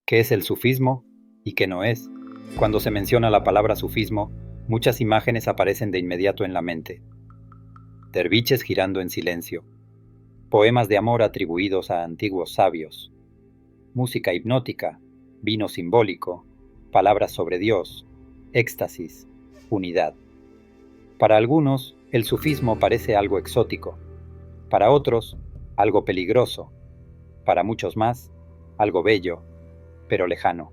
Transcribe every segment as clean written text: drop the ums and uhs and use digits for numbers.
¿Qué es el sufismo y qué no es? Cuando se menciona la palabra sufismo, muchas imágenes aparecen de inmediato en la mente. Derviches girando en silencio, poemas de amor atribuidos a antiguos sabios, música hipnótica, vino simbólico, palabras sobre Dios, éxtasis, unidad. Para algunos, el sufismo parece algo exótico, para otros, algo peligroso, para muchos más, algo bello, pero lejano.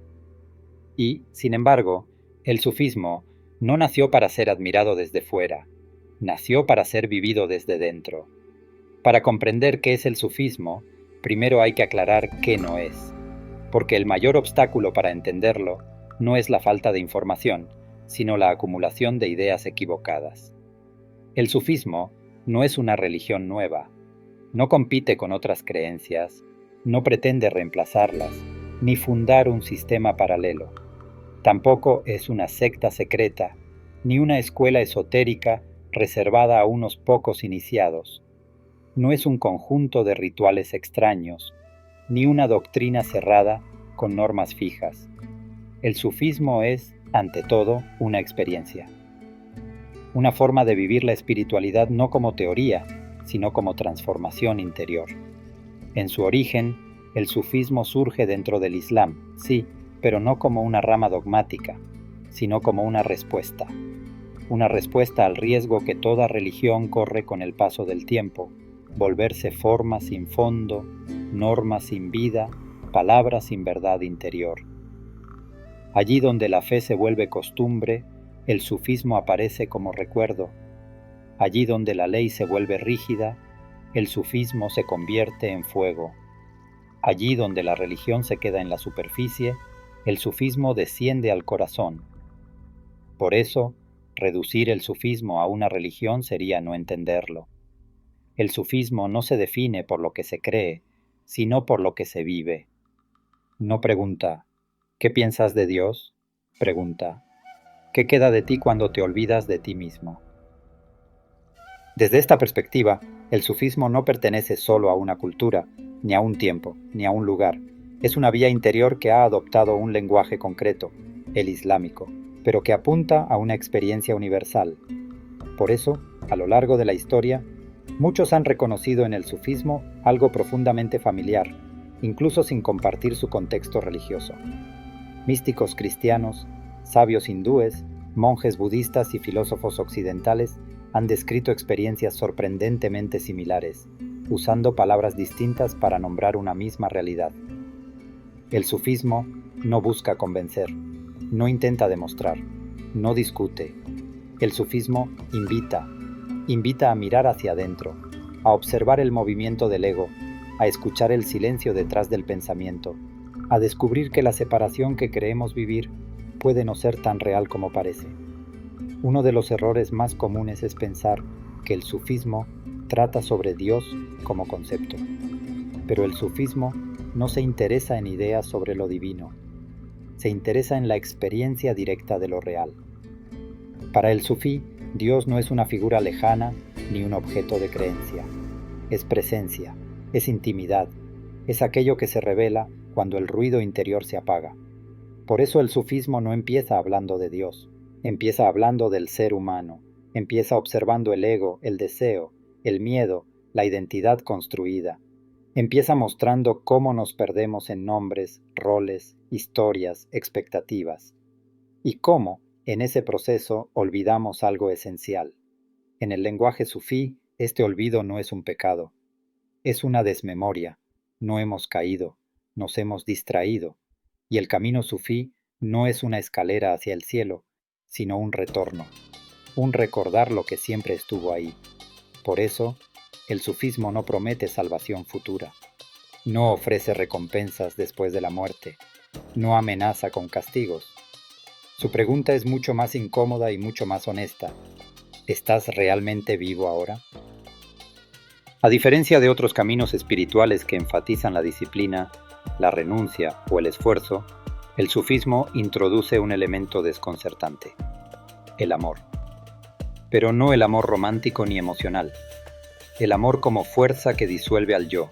Y, sin embargo, el sufismo no nació para ser admirado desde fuera, nació para ser vivido desde dentro. Para comprender qué es el sufismo, primero hay que aclarar qué no es, porque el mayor obstáculo para entenderlo no es la falta de información, sino la acumulación de ideas equivocadas. El sufismo no es una religión nueva, no compite con otras creencias, no pretende reemplazarlas, ni fundar un sistema paralelo. Tampoco es una secta secreta, ni una escuela esotérica reservada a unos pocos iniciados. No es un conjunto de rituales extraños, ni una doctrina cerrada con normas fijas. El sufismo es, ante todo, una experiencia. Una forma de vivir la espiritualidad no como teoría, sino como transformación interior. En su origen, el sufismo surge dentro del Islam, sí, pero no como una rama dogmática, sino como una respuesta al riesgo que toda religión corre con el paso del tiempo, volverse forma sin fondo, norma sin vida, palabra sin verdad interior. Allí donde la fe se vuelve costumbre, el sufismo aparece como recuerdo. Allí donde la ley se vuelve rígida, el sufismo se convierte en fuego. Allí donde la religión se queda en la superficie, el sufismo desciende al corazón. Por eso, reducir el sufismo a una religión sería no entenderlo. El sufismo no se define por lo que se cree, sino por lo que se vive. No pregunta, ¿qué piensas de Dios? Pregunta, ¿qué queda de ti cuando te olvidas de ti mismo? Desde esta perspectiva, el sufismo no pertenece solo a una cultura, ni a un tiempo, ni a un lugar. Es una vía interior que ha adoptado un lenguaje concreto, el islámico, pero que apunta a una experiencia universal. Por eso, a lo largo de la historia, muchos han reconocido en el sufismo algo profundamente familiar, incluso sin compartir su contexto religioso. Místicos cristianos, sabios hindúes, monjes budistas y filósofos occidentales han descrito experiencias sorprendentemente similares, usando palabras distintas para nombrar una misma realidad. El sufismo no busca convencer, no intenta demostrar, no discute. El sufismo invita a mirar hacia adentro, a observar el movimiento del ego, a escuchar el silencio detrás del pensamiento, a descubrir que la separación que creemos vivir puede no ser tan real como parece. Uno de los errores más comunes es pensar que el sufismo trata sobre Dios como concepto. Pero el sufismo no se interesa en ideas sobre lo divino, se interesa en la experiencia directa de lo real. Para el sufí, Dios no es una figura lejana ni un objeto de creencia. Es presencia, es intimidad, es aquello que se revela cuando el ruido interior se apaga. Por eso el sufismo no empieza hablando de Dios, empieza hablando del ser humano, empieza observando el ego, el deseo, el miedo, la identidad construida. Empieza mostrando cómo nos perdemos en nombres, roles, historias, expectativas. Y cómo, en ese proceso, olvidamos algo esencial. En el lenguaje sufí, este olvido no es un pecado. Es una desmemoria. No hemos caído, nos hemos distraído. Y el camino sufí no es una escalera hacia el cielo, sino un retorno, un recordar lo que siempre estuvo ahí. Por eso, el sufismo no promete salvación futura, no ofrece recompensas después de la muerte, no amenaza con castigos. Su pregunta es mucho más incómoda y mucho más honesta. ¿Estás realmente vivo ahora? A diferencia de otros caminos espirituales que enfatizan la disciplina, la renuncia o el esfuerzo, el sufismo introduce un elemento desconcertante: el amor. Pero no el amor romántico ni emocional, el amor como fuerza que disuelve al yo.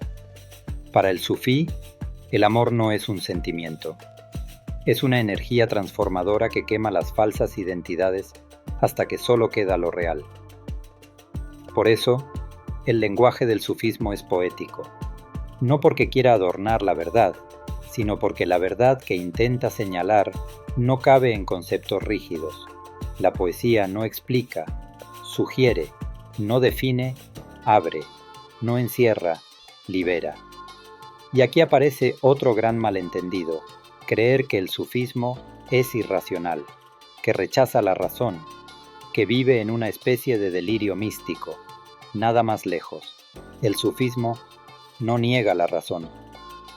Para el sufí, El amor no es un sentimiento. Es una energía transformadora que quema las falsas identidades hasta que solo queda lo real. Por eso, el lenguaje del sufismo es poético, no porque quiera adornar la verdad, sino porque la verdad que intenta señalar no cabe en conceptos rígidos. La poesía no explica, sugiere, no define, abre, no encierra, libera. Y aquí aparece otro gran malentendido: creer que el sufismo es irracional, que rechaza la razón, que vive en una especie de delirio místico. Nada más lejos. El sufismo no niega la razón,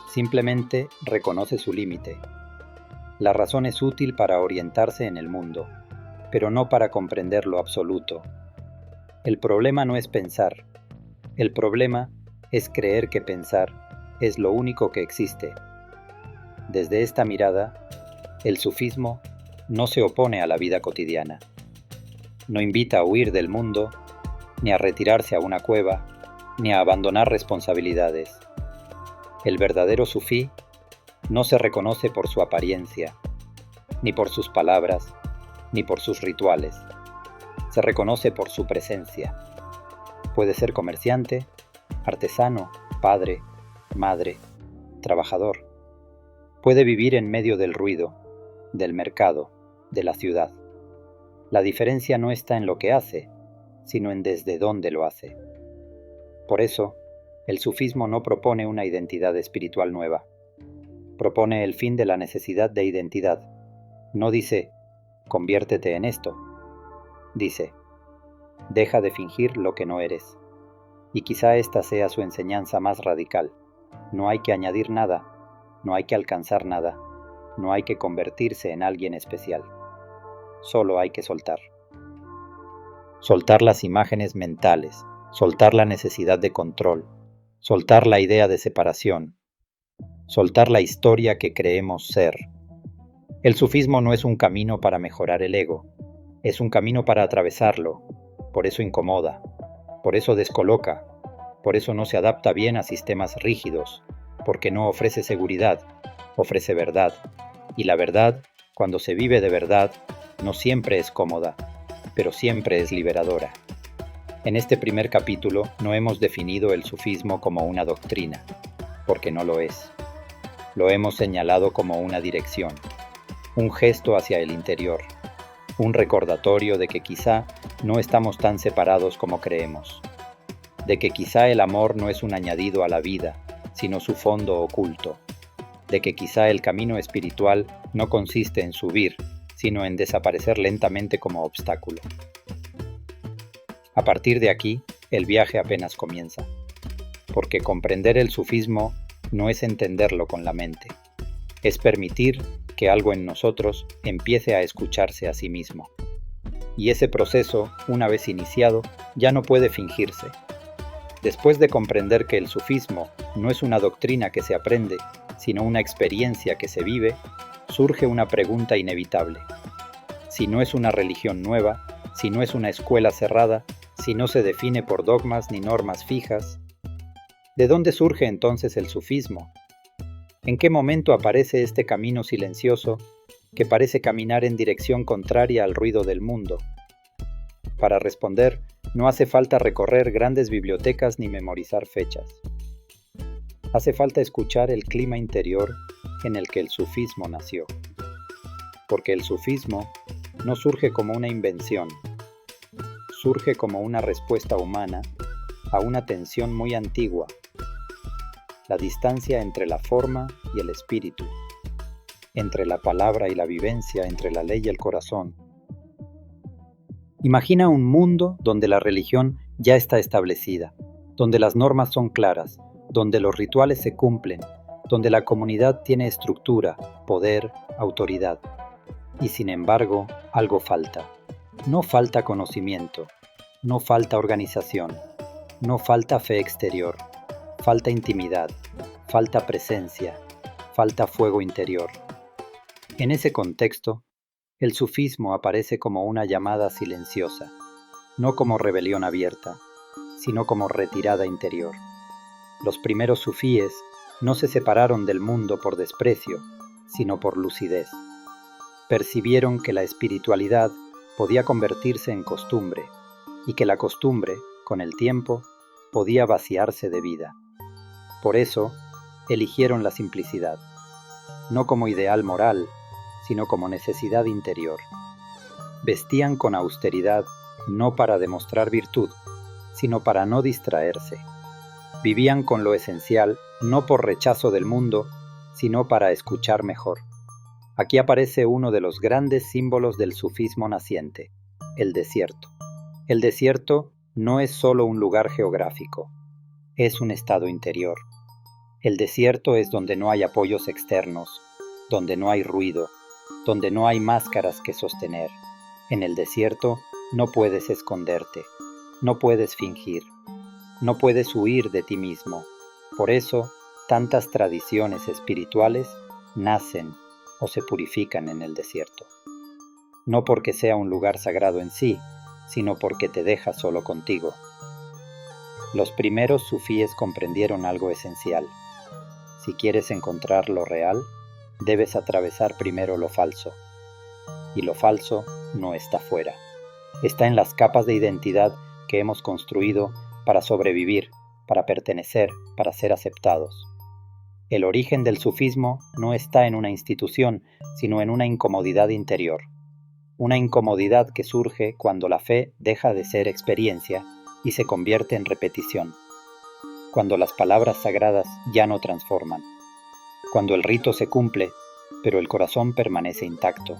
simplemente reconoce su límite. La razón es útil para orientarse en el mundo, pero no para comprender lo absoluto. El problema no es pensar, el problema es creer que pensar es lo único que existe. Desde esta mirada, el sufismo no se opone a la vida cotidiana. No invita a huir del mundo, ni a retirarse a una cueva, ni a abandonar responsabilidades. El verdadero sufí no se reconoce por su apariencia, ni por sus palabras, ni por sus rituales. Se reconoce por su presencia. Puede ser comerciante, artesano, padre, madre, trabajador. Puede vivir en medio del ruido, del mercado, de la ciudad. La diferencia no está en lo que hace, sino en desde dónde lo hace. Por eso, el sufismo no propone una identidad espiritual nueva. Propone el fin de la necesidad de identidad. No dice, conviértete en esto. Dice, deja de fingir lo que no eres. Y quizá esta sea su enseñanza más radical. No hay que añadir nada, no hay que alcanzar nada, no hay que convertirse en alguien especial. Solo hay que soltar. Soltar las imágenes mentales, soltar la necesidad de control, soltar la idea de separación, soltar la historia que creemos ser. El sufismo no es un camino para mejorar el ego, es un camino para atravesarlo. Por eso incomoda, por eso descoloca, por eso no se adapta bien a sistemas rígidos, porque no ofrece seguridad, ofrece verdad. Y la verdad, cuando se vive de verdad, no siempre es cómoda, pero siempre es liberadora. En este primer capítulo no hemos definido el sufismo como una doctrina, porque no lo es. Lo hemos señalado como una dirección, un gesto hacia el interior, un recordatorio de que quizá no estamos tan separados como creemos, de que quizá el amor no es un añadido a la vida, sino su fondo oculto, de que quizá el camino espiritual no consiste en subir, sino en desaparecer lentamente como obstáculo. A partir de aquí, el viaje apenas comienza, porque comprender el sufismo no es entenderlo con la mente, es permitir que algo en nosotros empiece a escucharse a sí mismo. Y ese proceso, una vez iniciado, ya no puede fingirse. Después de comprender que el sufismo no es una doctrina que se aprende, sino una experiencia que se vive, surge una pregunta inevitable. Si no es una religión nueva, si no es una escuela cerrada, si no se define por dogmas ni normas fijas, ¿de dónde surge entonces el sufismo? ¿En qué momento aparece este camino silencioso que parece caminar en dirección contraria al ruido del mundo? Para responder, no hace falta recorrer grandes bibliotecas ni memorizar fechas. Hace falta escuchar el clima interior en el que el sufismo nació. Porque el sufismo no surge como una invención, surge como una respuesta humana a una tensión muy antigua, la distancia entre la forma y el espíritu, entre la palabra y la vivencia, entre la ley y el corazón. Imagina un mundo donde la religión ya está establecida, donde las normas son claras, donde los rituales se cumplen, donde la comunidad tiene estructura, poder, autoridad. Y sin embargo, algo falta. No falta conocimiento, no falta organización, no falta fe exterior, falta intimidad, falta presencia, falta fuego interior. En ese contexto, el sufismo aparece como una llamada silenciosa, no como rebelión abierta, sino como retirada interior. Los primeros sufíes no se separaron del mundo por desprecio, sino por lucidez. Percibieron que la espiritualidad podía convertirse en costumbre y que la costumbre, con el tiempo, podía vaciarse de vida. Por eso, eligieron la simplicidad, no como ideal moral, sino como necesidad interior. Vestían con austeridad no para demostrar virtud, sino para no distraerse. Vivían con lo esencial no por rechazo del mundo, sino para escuchar mejor. Aquí aparece uno de los grandes símbolos del sufismo naciente, el desierto. El desierto no es solo un lugar geográfico, es un estado interior. El desierto es donde no hay apoyos externos, donde no hay ruido, donde no hay máscaras que sostener. En el desierto no puedes esconderte, no puedes fingir, no puedes huir de ti mismo. Por eso, tantas tradiciones espirituales nacen o se purifican en el desierto. No porque sea un lugar sagrado en sí, sino porque te deja solo contigo. Los primeros sufíes comprendieron algo esencial. Si quieres encontrar lo real, debes atravesar primero lo falso. Y lo falso no está fuera. Está en las capas de identidad que hemos construido para sobrevivir, para pertenecer, para ser aceptados. El origen del sufismo no está en una institución, sino en una incomodidad interior. Una incomodidad que surge cuando la fe deja de ser experiencia y se convierte en repetición. Cuando las palabras sagradas ya no transforman. Cuando el rito se cumple, pero el corazón permanece intacto.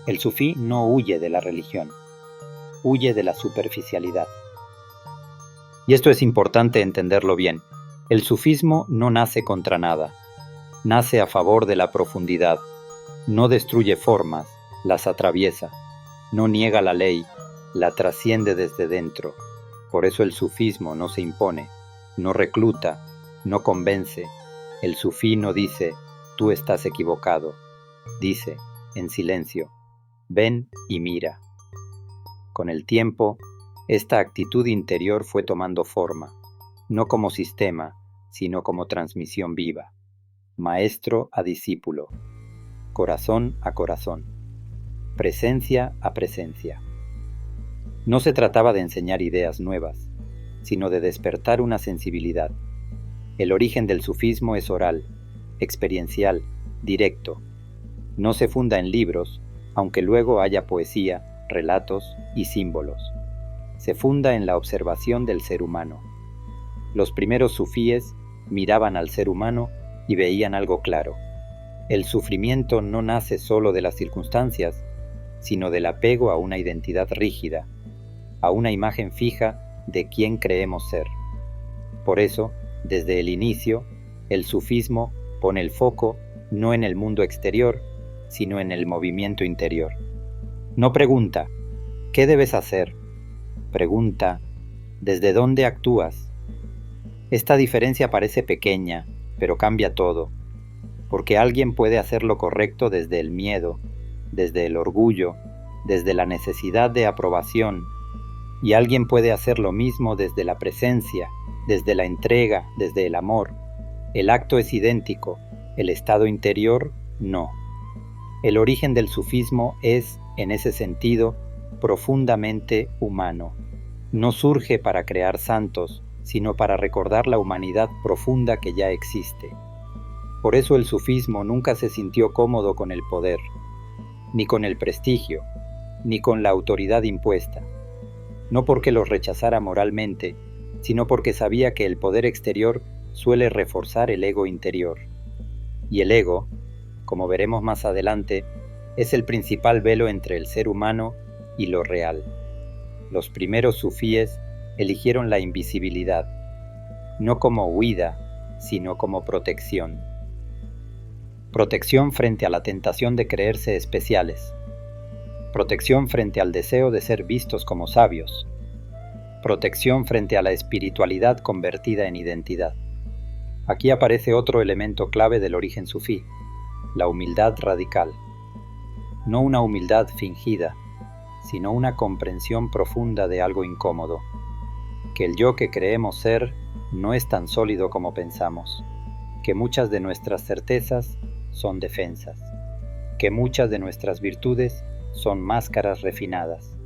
El sufí no huye de la religión, huye de la superficialidad. Y esto es importante entenderlo bien. El sufismo no nace contra nada, nace a favor de la profundidad, no destruye formas, las atraviesa, no niega la ley, la trasciende desde dentro. Por eso el sufismo no se impone, no recluta, no convence. El sufí no dice, tú estás equivocado. Dice, en silencio, ven y mira. Con el tiempo, esta actitud interior fue tomando forma, no como sistema, sino como transmisión viva, maestro a discípulo, corazón a corazón, presencia a presencia. No se trataba de enseñar ideas nuevas, sino de despertar una sensibilidad. El origen del sufismo es oral, experiencial, directo. No se funda en libros, aunque luego haya poesía, relatos y símbolos. Se funda en la observación del ser humano. Los primeros sufíes miraban al ser humano y veían algo claro. El sufrimiento no nace solo de las circunstancias, sino del apego a una identidad rígida, a una imagen fija de quién creemos ser. Por eso, desde el inicio, el sufismo pone el foco no en el mundo exterior, sino en el movimiento interior. No pregunta, ¿qué debes hacer? Pregunta, ¿desde dónde actúas? Esta diferencia parece pequeña, pero cambia todo, porque alguien puede hacer lo correcto desde el miedo, desde el orgullo, desde la necesidad de aprobación, y alguien puede hacer lo mismo desde la presencia, desde la entrega, desde el amor. El acto es idéntico, el estado interior no. El origen del sufismo es, en ese sentido, profundamente humano. No surge para crear santos, sino para recordar la humanidad profunda que ya existe. Por eso el sufismo nunca se sintió cómodo con el poder, ni con el prestigio, ni con la autoridad impuesta. No porque los rechazara moralmente, sino porque sabía que el poder exterior suele reforzar el ego interior. Y el ego, como veremos más adelante, es el principal velo entre el ser humano y lo real. Los primeros sufíes eligieron la invisibilidad, no como huida, sino como protección. Protección frente a la tentación de creerse especiales. Protección frente al deseo de ser vistos como sabios. Protección frente a la espiritualidad convertida en identidad. Aquí aparece otro elemento clave del origen sufí, la humildad radical. No una humildad fingida, sino una comprensión profunda de algo incómodo, que el yo que creemos ser no es tan sólido como pensamos, que muchas de nuestras certezas son defensas, que muchas de nuestras virtudes son máscaras refinadas.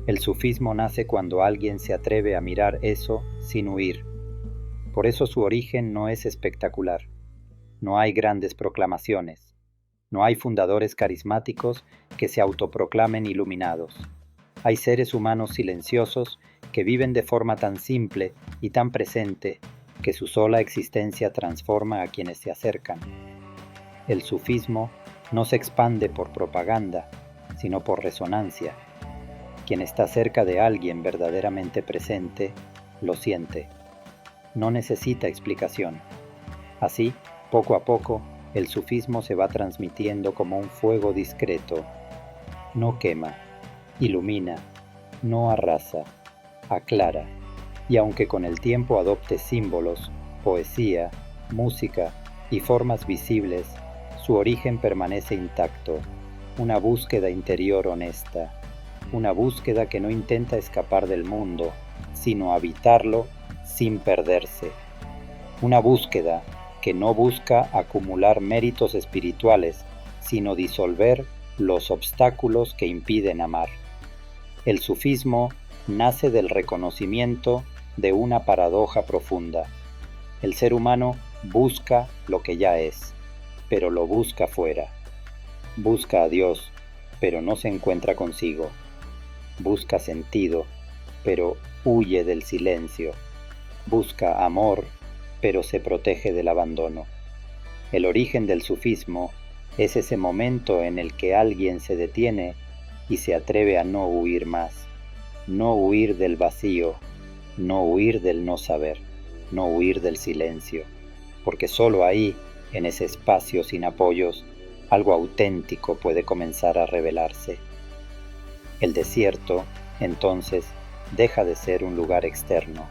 El sufismo nace cuando alguien se atreve a mirar eso sin huir. Por eso su origen no es espectacular. No hay grandes proclamaciones. No hay fundadores carismáticos que se autoproclamen iluminados. Hay seres humanos silenciosos que viven de forma tan simple y tan presente que su sola existencia transforma a quienes se acercan. El sufismo no se expande por propaganda, sino por resonancia. Quien está cerca de alguien verdaderamente presente, lo siente. No necesita explicación. Así, poco a poco, el sufismo se va transmitiendo como un fuego discreto. No quema, ilumina, no arrasa, aclara, y aunque con el tiempo adopte símbolos, poesía, música y formas visibles, su origen permanece intacto, una búsqueda interior honesta, una búsqueda que no intenta escapar del mundo, sino habitarlo sin perderse, una búsqueda que no busca acumular méritos espirituales, sino disolver los obstáculos que impiden amar. El sufismo nace del reconocimiento de una paradoja profunda. El ser humano busca lo que ya es, pero lo busca fuera. Busca a Dios, pero no se encuentra consigo. Busca sentido, pero huye del silencio. Busca amor, pero se protege del abandono. El origen del sufismo es ese momento en el que alguien se detiene y se atreve a no huir más, no huir del vacío, no huir del no saber, no huir del silencio, porque solo ahí, en ese espacio sin apoyos, algo auténtico puede comenzar a revelarse. El desierto, entonces, deja de ser un lugar externo,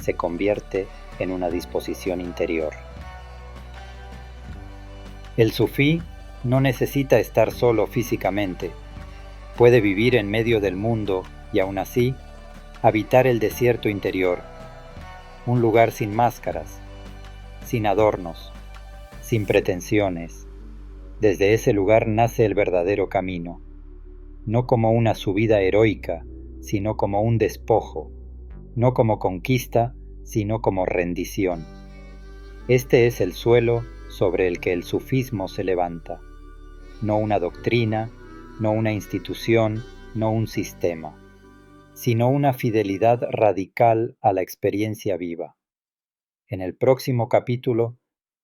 se convierte en una disposición interior. El sufí no necesita estar solo físicamente, puede vivir en medio del mundo y aún así habitar el desierto interior, un lugar sin máscaras, sin adornos, sin pretensiones. Desde ese lugar nace el verdadero camino, no como una subida heroica, sino como un despojo, no como conquista, sino como rendición. Este es el suelo sobre el que el sufismo se levanta, no una doctrina, no una institución, no un sistema, sino una fidelidad radical a la experiencia viva. En el próximo capítulo,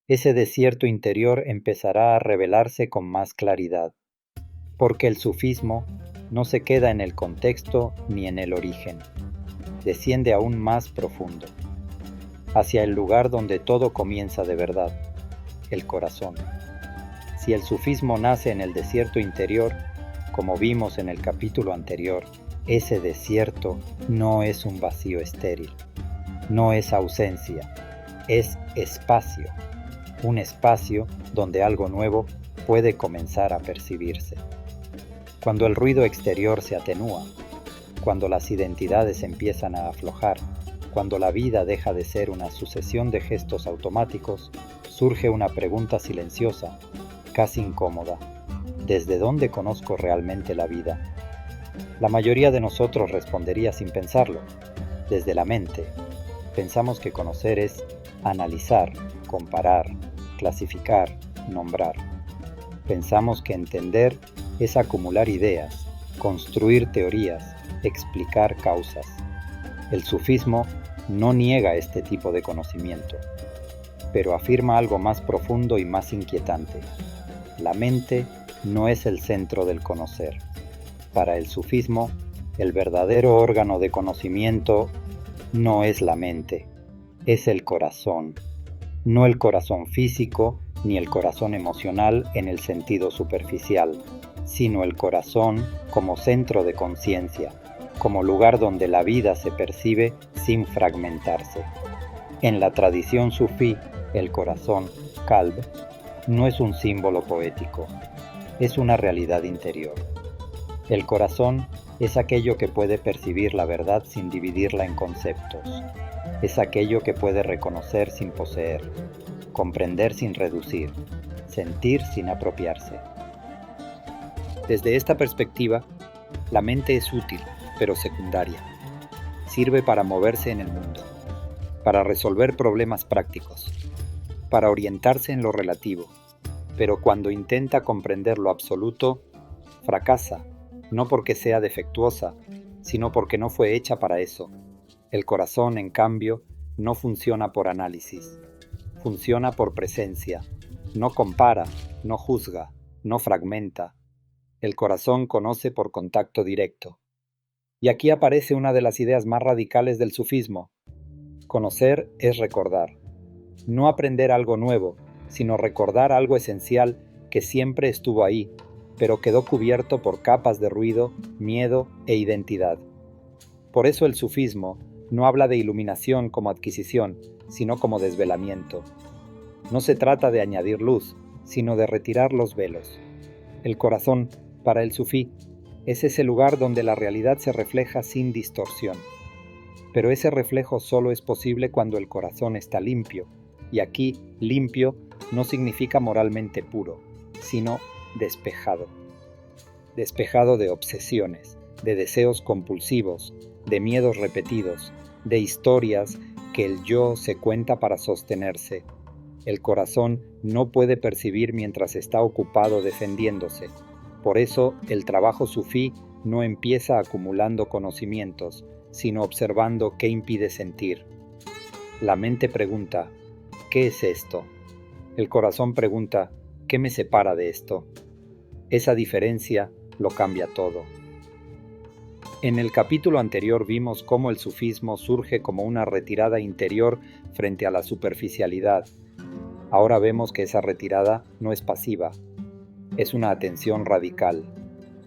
ese desierto interior empezará a revelarse con más claridad, porque el sufismo no se queda en el contexto ni en el origen, desciende aún más profundo, hacia el lugar donde todo comienza de verdad, el corazón. Si el sufismo nace en el desierto interior, como vimos en el capítulo anterior, ese desierto no es un vacío estéril, no es ausencia, es espacio, un espacio donde algo nuevo puede comenzar a percibirse. Cuando el ruido exterior se atenúa, cuando las identidades empiezan a aflojar, cuando la vida deja de ser una sucesión de gestos automáticos, surge una pregunta silenciosa, casi incómoda. ¿Desde dónde conozco realmente la vida? La mayoría de nosotros respondería sin pensarlo, desde la mente. Pensamos que conocer es analizar, comparar, clasificar, nombrar. Pensamos que entender es acumular ideas, construir teorías, explicar causas. El sufismo no niega este tipo de conocimiento, pero afirma algo más profundo y más inquietante. La mente no es el centro del conocer. Para el sufismo, el verdadero órgano de conocimiento no es la mente, es el corazón. No el corazón físico ni el corazón emocional en el sentido superficial, sino el corazón como centro de conciencia, como lugar donde la vida se percibe sin fragmentarse. En la tradición sufí, el corazón, qalb, no es un símbolo poético, es una realidad interior. El corazón es aquello que puede percibir la verdad sin dividirla en conceptos, es aquello que puede reconocer sin poseer, comprender sin reducir, sentir sin apropiarse. Desde esta perspectiva, la mente es útil, pero secundaria. Sirve para moverse en el mundo, para resolver problemas prácticos, para orientarse en lo relativo, pero cuando intenta comprender lo absoluto, fracasa, no porque sea defectuosa, sino porque no fue hecha para eso. El corazón, en cambio, no funciona por análisis, funciona por presencia, no compara, no juzga, no fragmenta. El corazón conoce por contacto directo. Y aquí aparece una de las ideas más radicales del sufismo. Conocer es recordar. No aprender algo nuevo, sino recordar algo esencial que siempre estuvo ahí, pero quedó cubierto por capas de ruido, miedo e identidad. Por eso el sufismo no habla de iluminación como adquisición, sino como desvelamiento. No se trata de añadir luz, sino de retirar los velos. El corazón, para el sufí, es ese lugar donde la realidad se refleja sin distorsión. Pero ese reflejo solo es posible cuando el corazón está limpio, y aquí limpio no significa moralmente puro, sino despejado. Despejado de obsesiones, de deseos compulsivos, de miedos repetidos, de historias que el yo se cuenta para sostenerse. El corazón no puede percibir mientras está ocupado defendiéndose. Por eso el trabajo sufí no empieza acumulando conocimientos, sino observando qué impide sentir. La mente pregunta, ¿qué es esto? El corazón pregunta, ¿qué me separa de esto? Esa diferencia lo cambia todo. En el capítulo anterior vimos cómo el sufismo surge como una retirada interior frente a la superficialidad. Ahora vemos que esa retirada no es pasiva, es una atención radical.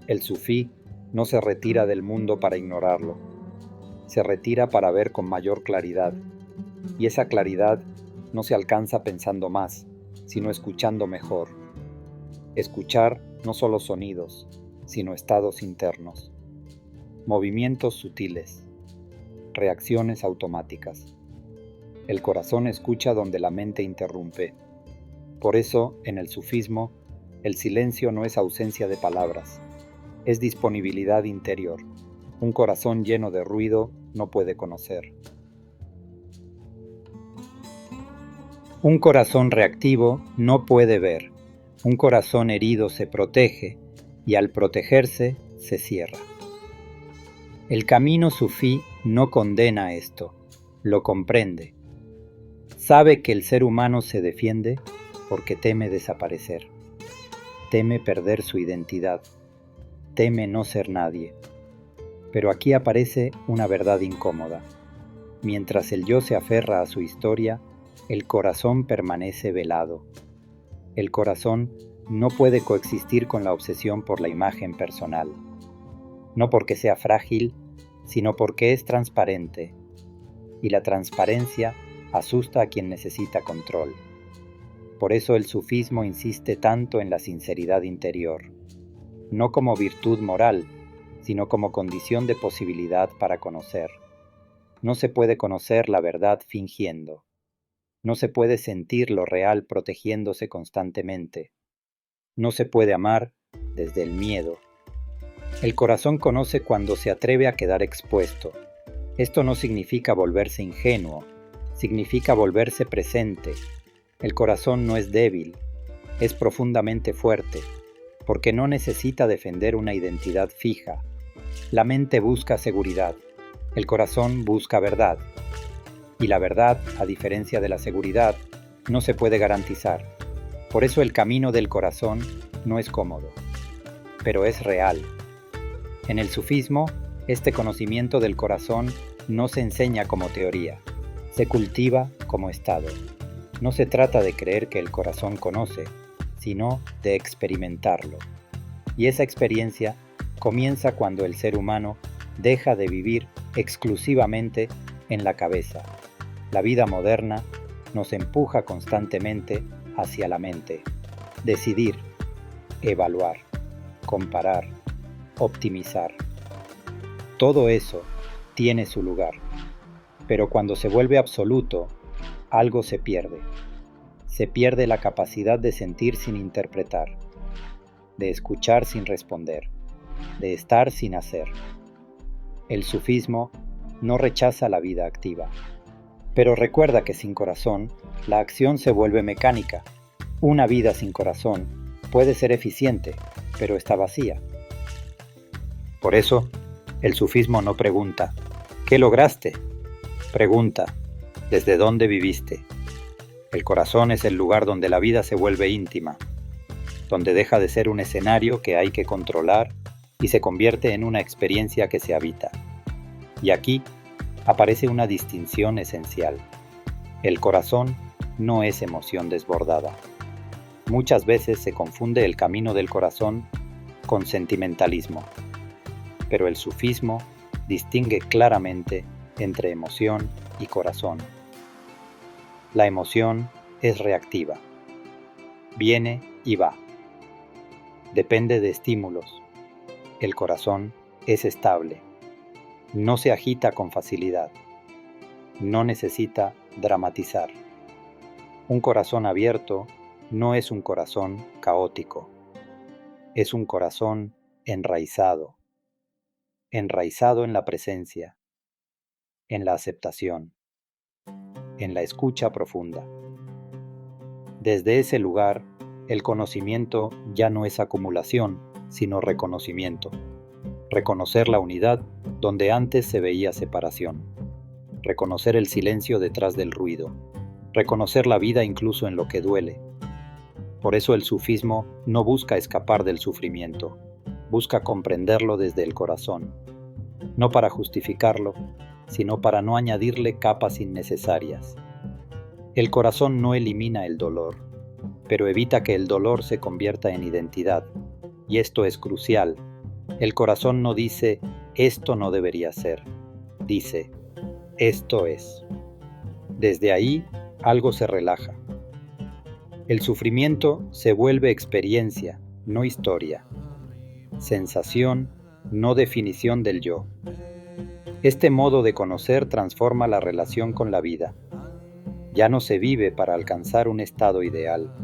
El sufí no se retira del mundo para ignorarlo, se retira para ver con mayor claridad, y esa claridad no se alcanza pensando más, sino escuchando mejor. Escuchar no solo sonidos, sino estados internos. Movimientos sutiles, reacciones automáticas. El corazón escucha donde la mente interrumpe. Por eso, en el sufismo, el silencio no es ausencia de palabras, es disponibilidad interior. Un corazón lleno de ruido no puede conocer. Un corazón reactivo no puede ver. Un corazón herido se protege y al protegerse se cierra. El camino sufí no condena esto, lo comprende. Sabe que el ser humano se defiende porque teme desaparecer, teme perder su identidad, teme no ser nadie. Pero aquí aparece una verdad incómoda. Mientras el yo se aferra a su historia, el corazón permanece velado. El corazón no puede coexistir con la obsesión por la imagen personal. No porque sea frágil, sino porque es transparente, y la transparencia asusta a quien necesita control. Por eso el sufismo insiste tanto en la sinceridad interior, no como virtud moral, sino como condición de posibilidad para conocer. No se puede conocer la verdad fingiendo. No se puede sentir lo real protegiéndose constantemente. No se puede amar desde el miedo. El corazón conoce cuando se atreve a quedar expuesto. Esto no significa volverse ingenuo, significa volverse presente. El corazón no es débil, es profundamente fuerte, porque no necesita defender una identidad fija. La mente busca seguridad, el corazón busca verdad. Y la verdad, a diferencia de la seguridad, no se puede garantizar. Por eso el camino del corazón no es cómodo, pero es real. En el sufismo, este conocimiento del corazón no se enseña como teoría, se cultiva como estado. No se trata de creer que el corazón conoce, sino de experimentarlo. Y esa experiencia comienza cuando el ser humano deja de vivir exclusivamente en la cabeza. La vida moderna nos empuja constantemente hacia la mente. Decidir, evaluar, comparar, optimizar. Todo eso tiene su lugar, pero cuando se vuelve absoluto, algo se pierde. se pierde la capacidad de sentir sin interpretar, de escuchar sin responder, de estar sin hacer. El sufismo no rechaza la vida activa, pero recuerda que sin corazón, la acción se vuelve mecánica. Una vida sin corazón puede ser eficiente, pero está vacía. Por eso, el sufismo no pregunta, ¿qué lograste? Pregunta, ¿desde dónde viviste? El corazón es el lugar donde la vida se vuelve íntima, donde deja de ser un escenario que hay que controlar y se convierte en una experiencia que se habita. Y aquí aparece una distinción esencial. El corazón no es emoción desbordada. Muchas veces se confunde el camino del corazón con sentimentalismo, pero el sufismo distingue claramente entre emoción y corazón. La emoción es reactiva, viene y va, depende de estímulos. El corazón es estable, no se agita con facilidad, no necesita dramatizar. Un corazón abierto no es un corazón caótico, es un corazón enraizado en la presencia, en la aceptación, en la escucha profunda. Desde ese lugar, el conocimiento ya no es acumulación, sino reconocimiento. Reconocer la unidad donde antes se veía separación. Reconocer el silencio detrás del ruido. Reconocer la vida incluso en lo que duele. Por eso el sufismo no busca escapar del sufrimiento, busca comprenderlo desde el corazón, no para justificarlo, sino para no añadirle capas innecesarias. El corazón no elimina el dolor, pero evita que el dolor se convierta en identidad, y esto es crucial. El corazón no dice, esto no debería ser, dice, esto es. Desde ahí, algo se relaja. El sufrimiento se vuelve experiencia, no historia. Sensación, no definición del yo. Este modo de conocer transforma la relación con la vida. Ya no se vive para alcanzar un estado ideal.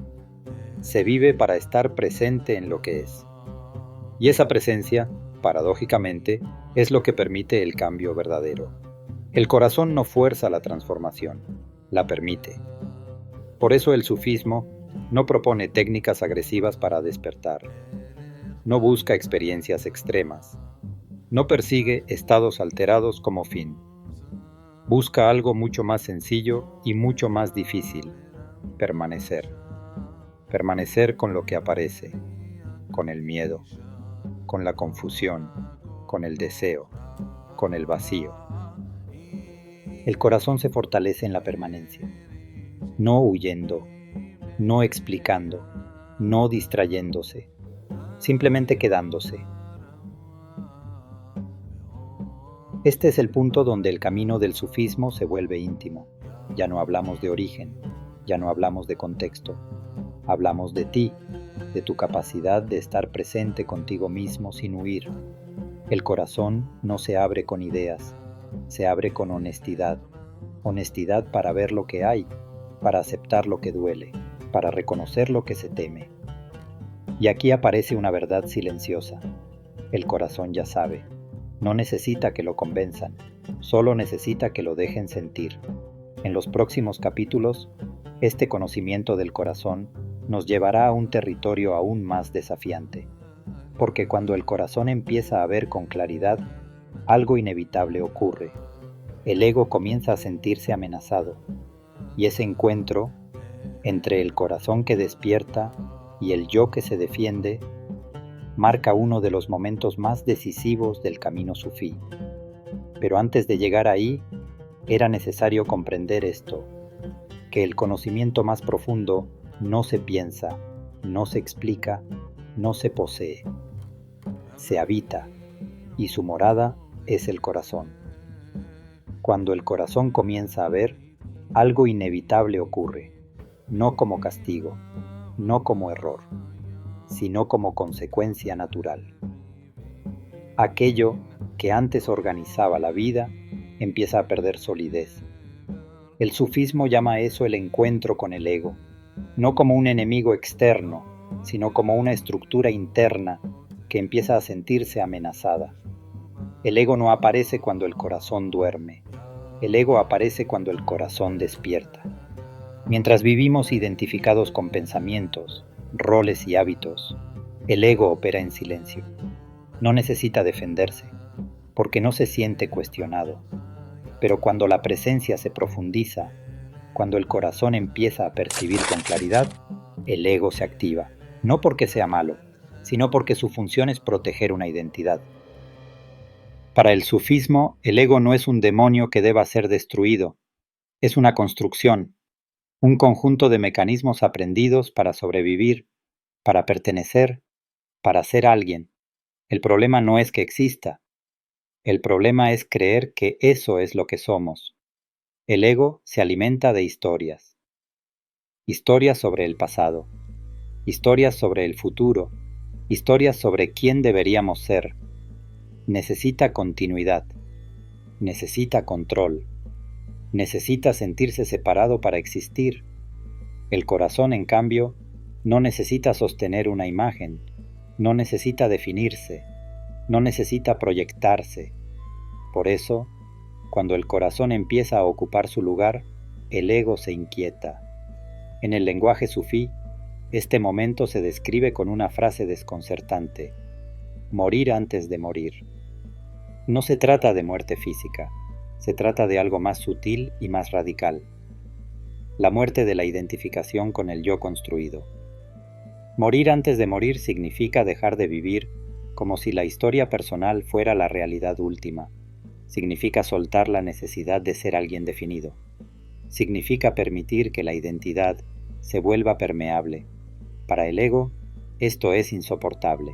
Se vive para estar presente en lo que es. Y esa presencia, paradójicamente, es lo que permite el cambio verdadero. El corazón no fuerza la transformación, la permite. Por eso el sufismo no propone técnicas agresivas para despertar. No busca experiencias extremas. No persigue estados alterados como fin. Busca algo mucho más sencillo y mucho más difícil: permanecer. Permanecer con lo que aparece, con el miedo, con la confusión, con el deseo, con el vacío. El corazón se fortalece en la permanencia, no huyendo, no explicando, no distrayéndose, simplemente quedándose. Este es el punto donde el camino del sufismo se vuelve íntimo. Ya no hablamos de origen, ya no hablamos de contexto, hablamos de ti, de tu capacidad de estar presente contigo mismo sin huir. El corazón no se abre con ideas, se abre con honestidad. Honestidad para ver lo que hay, para aceptar lo que duele, para reconocer lo que se teme. Y aquí aparece una verdad silenciosa. El corazón ya sabe. No necesita que lo convenzan, solo necesita que lo dejen sentir. En los próximos capítulos, este conocimiento del corazón nos llevará a un territorio aún más desafiante, porque cuando el corazón empieza a ver con claridad, algo inevitable ocurre. El ego comienza a sentirse amenazado, y ese encuentro entre el corazón que despierta y el yo que se defiende marca uno de los momentos más decisivos del camino sufí. Pero antes de llegar ahí, era necesario comprender esto, que el conocimiento más profundo no se piensa, no se explica, no se posee. Se habita, y su morada es el corazón. Cuando el corazón comienza a ver, algo inevitable ocurre, no como castigo, no como error, sino como consecuencia natural. Aquello que antes organizaba la vida empieza a perder solidez. El sufismo llama a eso el encuentro con el ego, no como un enemigo externo, sino como una estructura interna que empieza a sentirse amenazada. El ego no aparece cuando el corazón duerme, el ego aparece cuando el corazón despierta. Mientras vivimos identificados con pensamientos, roles y hábitos, el ego opera en silencio. No necesita defenderse, porque no se siente cuestionado. Pero cuando la presencia se profundiza, cuando el corazón empieza a percibir con claridad, el ego se activa, no porque sea malo, sino porque su función es proteger una identidad. Para el sufismo, el ego no es un demonio que deba ser destruido, es una construcción, un conjunto de mecanismos aprendidos para sobrevivir, para pertenecer, para ser alguien. El problema no es que exista, el problema es creer que eso es lo que somos. El ego se alimenta de historias. Historias sobre el pasado, historias sobre el futuro, historias sobre quién deberíamos ser. Necesita continuidad, necesita control, necesita sentirse separado para existir. El corazón, en cambio, no necesita sostener una imagen, no necesita definirse, no necesita proyectarse. Por eso, cuando el corazón empieza a ocupar su lugar, el ego se inquieta. En el lenguaje sufí, este momento se describe con una frase desconcertante: morir antes de morir. No se trata de muerte física, se trata de algo más sutil y más radical. La muerte de la identificación con el yo construido. Morir antes de morir significa dejar de vivir como si la historia personal fuera la realidad última. Significa soltar la necesidad de ser alguien definido. Significa permitir que la identidad se vuelva permeable. Para el ego, esto es insoportable,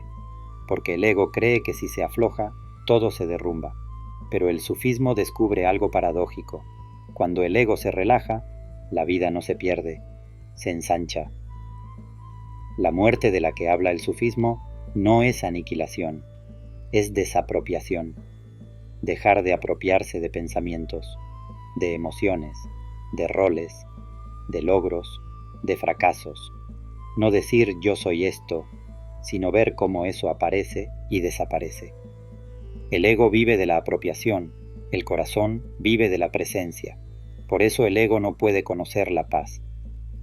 porque el ego cree que si se afloja, todo se derrumba. Pero el sufismo descubre algo paradójico. Cuando el ego se relaja, la vida no se pierde, se ensancha. La muerte de la que habla el sufismo no es aniquilación, es desapropiación. Dejar de apropiarse de pensamientos, de emociones, de roles, de logros, de fracasos. No decir yo soy esto, sino ver cómo eso aparece y desaparece. El ego vive de la apropiación, el corazón vive de la presencia. Por eso el ego no puede conocer la paz.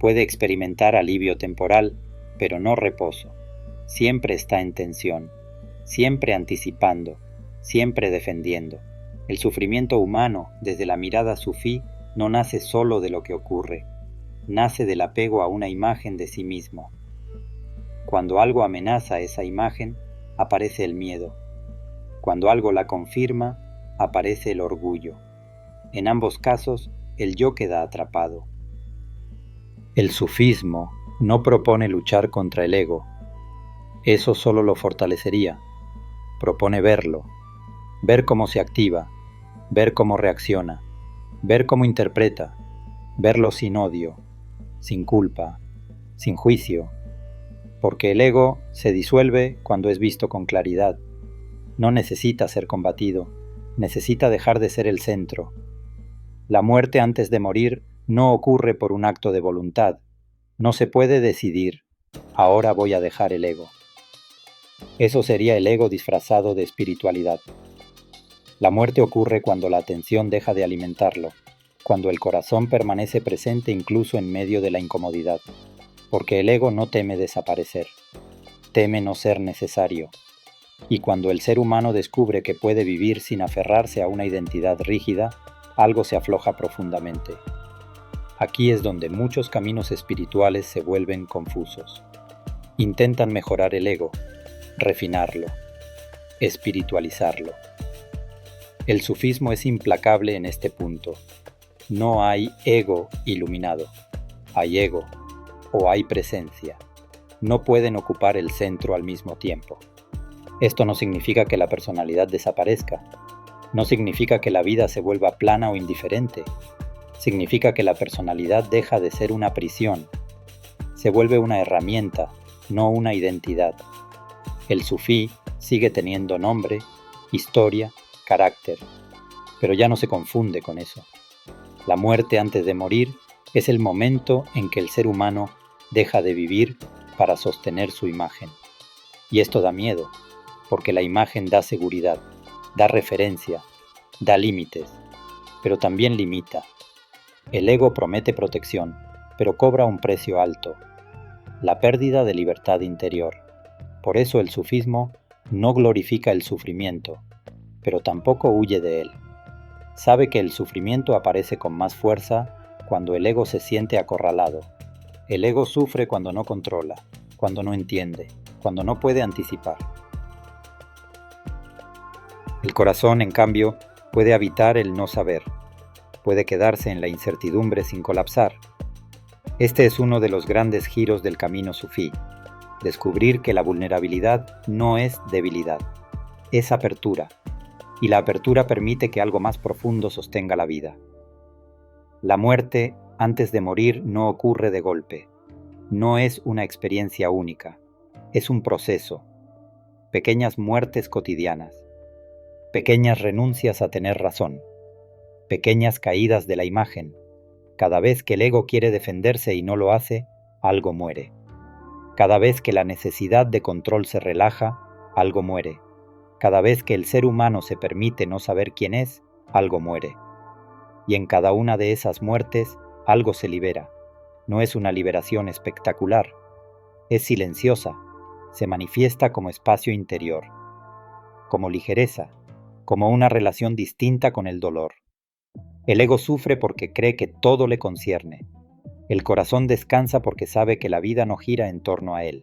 Puede experimentar alivio temporal, pero no reposo. Siempre está en tensión, siempre anticipando, siempre defendiendo. El sufrimiento humano, desde la mirada sufí, no nace solo de lo que ocurre, nace del apego a una imagen de sí mismo. Cuando algo amenaza esa imagen, aparece el miedo. Cuando algo la confirma, aparece el orgullo. En ambos casos, el yo queda atrapado. El sufismo no propone luchar contra el ego. Eso solo lo fortalecería. Propone verlo, ver cómo se activa, ver cómo reacciona, ver cómo interpreta, verlo sin odio, sin culpa, sin juicio, porque el ego se disuelve cuando es visto con claridad. No necesita ser combatido, necesita dejar de ser el centro. La muerte antes de morir no ocurre por un acto de voluntad. No se puede decidir, ahora voy a dejar el ego. Eso sería el ego disfrazado de espiritualidad. La muerte ocurre cuando la atención deja de alimentarlo, cuando el corazón permanece presente incluso en medio de la incomodidad, porque el ego no teme desaparecer, teme no ser necesario. Y cuando el ser humano descubre que puede vivir sin aferrarse a una identidad rígida, algo se afloja profundamente. Aquí es donde muchos caminos espirituales se vuelven confusos. Intentan mejorar el ego, refinarlo, espiritualizarlo. El sufismo es implacable en este punto. No hay ego iluminado. Hay ego o hay presencia. No pueden ocupar el centro al mismo tiempo. Esto no significa que la personalidad desaparezca. No significa que la vida se vuelva plana o indiferente. Significa que la personalidad deja de ser una prisión. Se vuelve una herramienta, no una identidad. El sufí sigue teniendo nombre, historia, carácter, pero ya no se confunde con eso. La muerte antes de morir es el momento en que el ser humano deja de vivir para sostener su imagen. Y esto da miedo, porque la imagen da seguridad, da referencia, da límites, pero también limita. El ego promete protección, pero cobra un precio alto, la pérdida de libertad interior. Por eso el sufismo no glorifica el sufrimiento, pero tampoco huye de él. Sabe que el sufrimiento aparece con más fuerza cuando el ego se siente acorralado. El ego sufre cuando no controla, cuando no entiende, cuando no puede anticipar. El corazón, en cambio, puede habitar el no saber, puede quedarse en la incertidumbre sin colapsar. Este es uno de los grandes giros del camino sufí, descubrir que la vulnerabilidad no es debilidad, es apertura, y la apertura permite que algo más profundo sostenga la vida. La muerte, antes de morir, no ocurre de golpe, no es una experiencia única, es un proceso, pequeñas muertes cotidianas, pequeñas renuncias a tener razón, pequeñas caídas de la imagen. Cada vez que el ego quiere defenderse y no lo hace, algo muere. Cada vez que la necesidad de control se relaja, algo muere. Cada vez que el ser humano se permite no saber quién es, algo muere. Y en cada una de esas muertes, algo se libera. No es una liberación espectacular, es silenciosa, se manifiesta como espacio interior, como ligereza, como una relación distinta con el dolor. El ego sufre porque cree que todo le concierne. El corazón descansa porque sabe que la vida no gira en torno a él.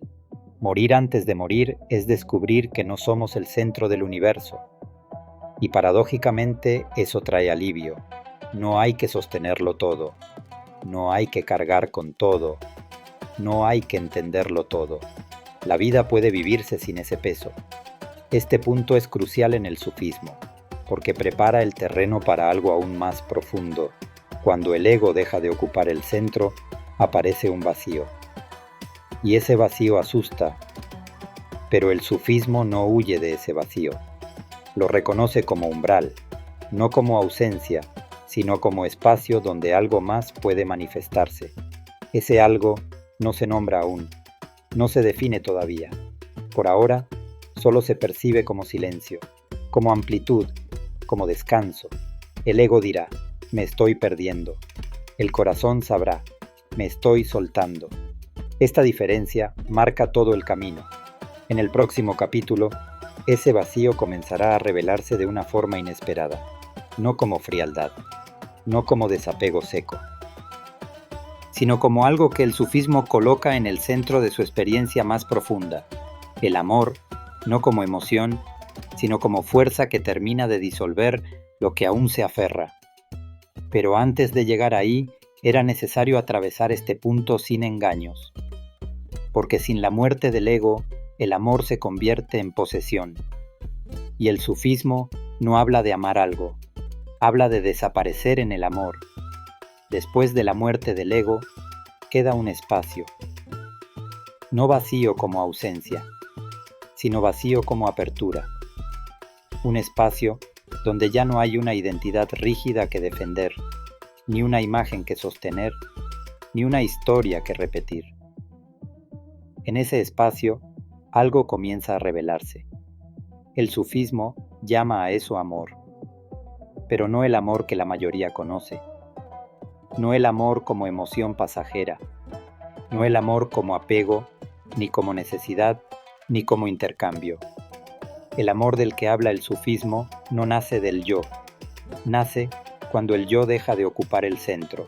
Morir antes de morir es descubrir que no somos el centro del universo. Y paradójicamente eso trae alivio. No hay que sostenerlo todo. No hay que cargar con todo. No hay que entenderlo todo. La vida puede vivirse sin ese peso. Este punto es crucial en el sufismo, porque prepara el terreno para algo aún más profundo. Cuando el ego deja de ocupar el centro, aparece un vacío. Y ese vacío asusta, pero el sufismo no huye de ese vacío. Lo reconoce como umbral, no como ausencia, sino como espacio donde algo más puede manifestarse. Ese algo no se nombra aún, no se define todavía. Por ahora, solo se percibe como silencio, como amplitud, como descanso. El ego dirá, me estoy perdiendo. El corazón sabrá, me estoy soltando. Esta diferencia marca todo el camino. En el próximo capítulo, ese vacío comenzará a revelarse de una forma inesperada, no como frialdad, no como desapego seco, sino como algo que el sufismo coloca en el centro de su experiencia más profunda, el amor, no como emoción, sino como fuerza que termina de disolver lo que aún se aferra. Pero antes de llegar ahí, era necesario atravesar este punto sin engaños, porque sin la muerte del ego, el amor se convierte en posesión. Y el sufismo no habla de amar algo, habla de desaparecer en el amor. Después de la muerte del ego, queda un espacio, no vacío como ausencia, sino vacío como apertura. Un espacio donde ya no hay una identidad rígida que defender, ni una imagen que sostener, ni una historia que repetir. En ese espacio, algo comienza a revelarse. El sufismo llama a eso amor, pero no el amor que la mayoría conoce, no el amor como emoción pasajera, no el amor como apego, ni como necesidad, ni como intercambio. El amor del que habla el sufismo no nace del yo, nace cuando el yo deja de ocupar el centro.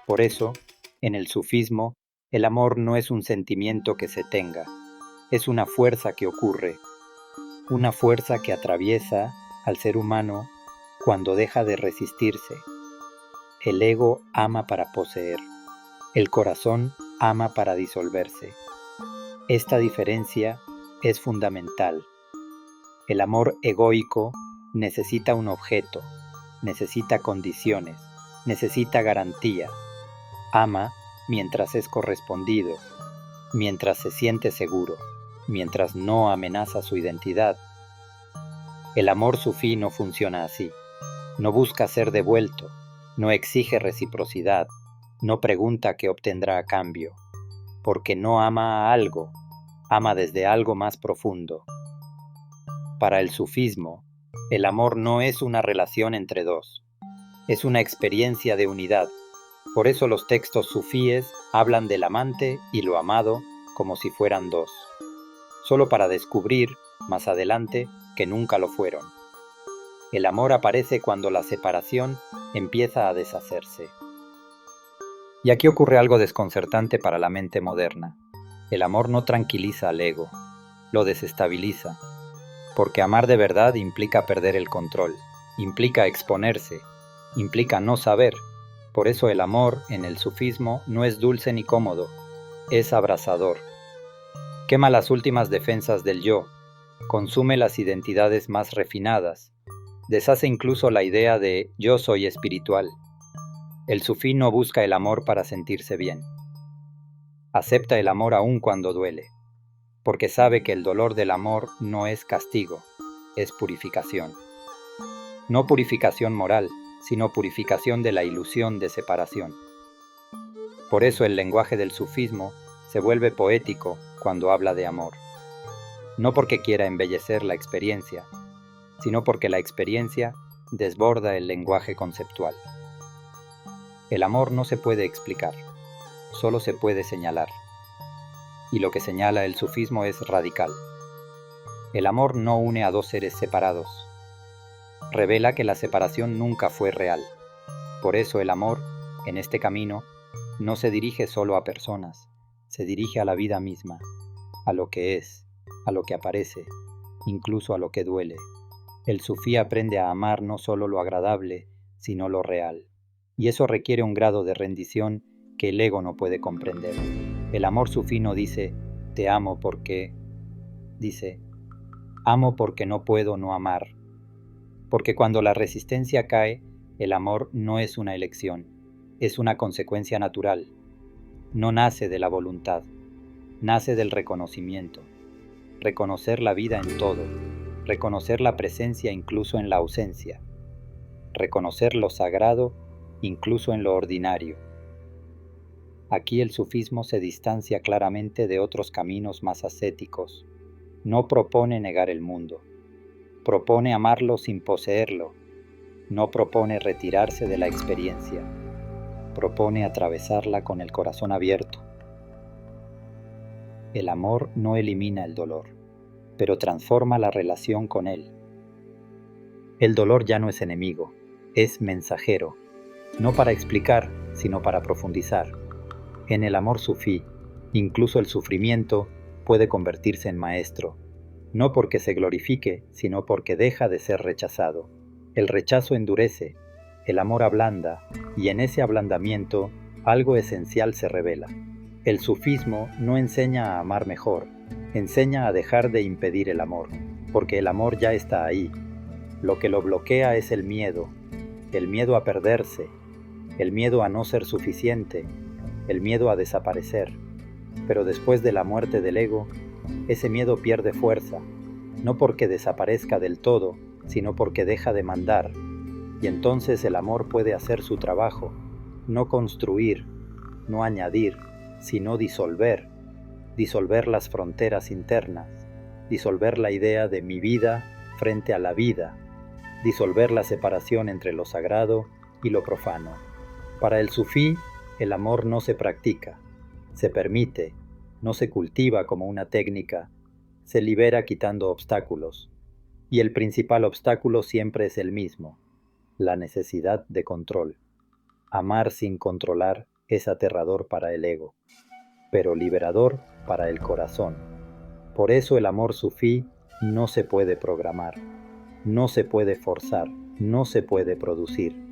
Por eso, en el sufismo, el amor no es un sentimiento que se tenga, es una fuerza que ocurre, una fuerza que atraviesa al ser humano cuando deja de resistirse. El ego ama para poseer, el corazón ama para disolverse. Esta diferencia es fundamental. El amor egoico necesita un objeto, necesita condiciones, necesita garantías. Ama mientras es correspondido, mientras se siente seguro, mientras no amenaza su identidad. El amor sufí no funciona así. No busca ser devuelto, no exige reciprocidad, no pregunta qué obtendrá a cambio. porque no ama a algo, ama desde algo más profundo. Para el sufismo, el amor no es una relación entre dos, es una experiencia de unidad. Por eso los textos sufíes hablan del amante y lo amado como si fueran dos, solo para descubrir, más adelante, que nunca lo fueron. El amor aparece cuando la separación empieza a deshacerse. Y aquí ocurre algo desconcertante para la mente moderna. El amor no tranquiliza al ego, lo desestabiliza, porque amar de verdad implica perder el control, implica exponerse, implica no saber. Por eso el amor en el sufismo no es dulce ni cómodo, es abrasador. Quema las últimas defensas del yo, consume las identidades más refinadas, deshace incluso la idea de yo soy espiritual. El sufí no busca el amor para sentirse bien. Acepta el amor aún cuando duele, porque sabe que el dolor del amor no es castigo, es purificación. No purificación moral, sino purificación de la ilusión de separación. Por eso el lenguaje del sufismo se vuelve poético cuando habla de amor. No porque quiera embellecer la experiencia, sino porque la experiencia desborda el lenguaje conceptual. El amor no se puede explicar, solo se puede señalar. Y lo que señala el sufismo es radical. El amor no une a dos seres separados. Revela que la separación nunca fue real. Por eso el amor, en este camino, no se dirige solo a personas, se dirige a la vida misma, a lo que es, a lo que aparece, incluso a lo que duele. El sufí aprende a amar no solo lo agradable, sino lo real. Y eso requiere un grado de rendición que el ego no puede comprender. El amor sufí no dice, te amo porque... Dice, amo porque no puedo no amar. Porque cuando la resistencia cae, el amor no es una elección, es una consecuencia natural. No nace de la voluntad, nace del reconocimiento. Reconocer la vida en todo, reconocer la presencia incluso en la ausencia, reconocer lo sagrado incluso en lo ordinario. Aquí el sufismo se distancia claramente de otros caminos más ascéticos. No propone negar el mundo, propone amarlo sin poseerlo, no propone retirarse de la experiencia, propone atravesarla con el corazón abierto. El amor no elimina el dolor, pero transforma la relación con él. El dolor ya no es enemigo, es mensajero, no para explicar, sino para profundizar. En el amor sufí, incluso el sufrimiento puede convertirse en maestro, no porque se glorifique, sino porque deja de ser rechazado. El rechazo endurece, el amor ablanda, y en ese ablandamiento algo esencial se revela. El sufismo no enseña a amar mejor, enseña a dejar de impedir el amor, porque el amor ya está ahí. Lo que lo bloquea es el miedo a perderse, el miedo a no ser suficiente, el miedo a desaparecer. Pero después de la muerte del ego, ese miedo pierde fuerza, no porque desaparezca del todo, sino porque deja de mandar, y entonces el amor puede hacer su trabajo, no construir, no añadir, sino disolver las fronteras internas, disolver la idea de mi vida frente a la vida, disolver la separación entre lo sagrado y lo profano. Para el sufí, el amor no se practica, se permite, no se cultiva como una técnica, se libera quitando obstáculos, y el principal obstáculo siempre es el mismo, la necesidad de control. Amar sin controlar es aterrador para el ego, pero liberador para el corazón. Por eso el amor sufí no se puede programar, no se puede forzar, no se puede producir.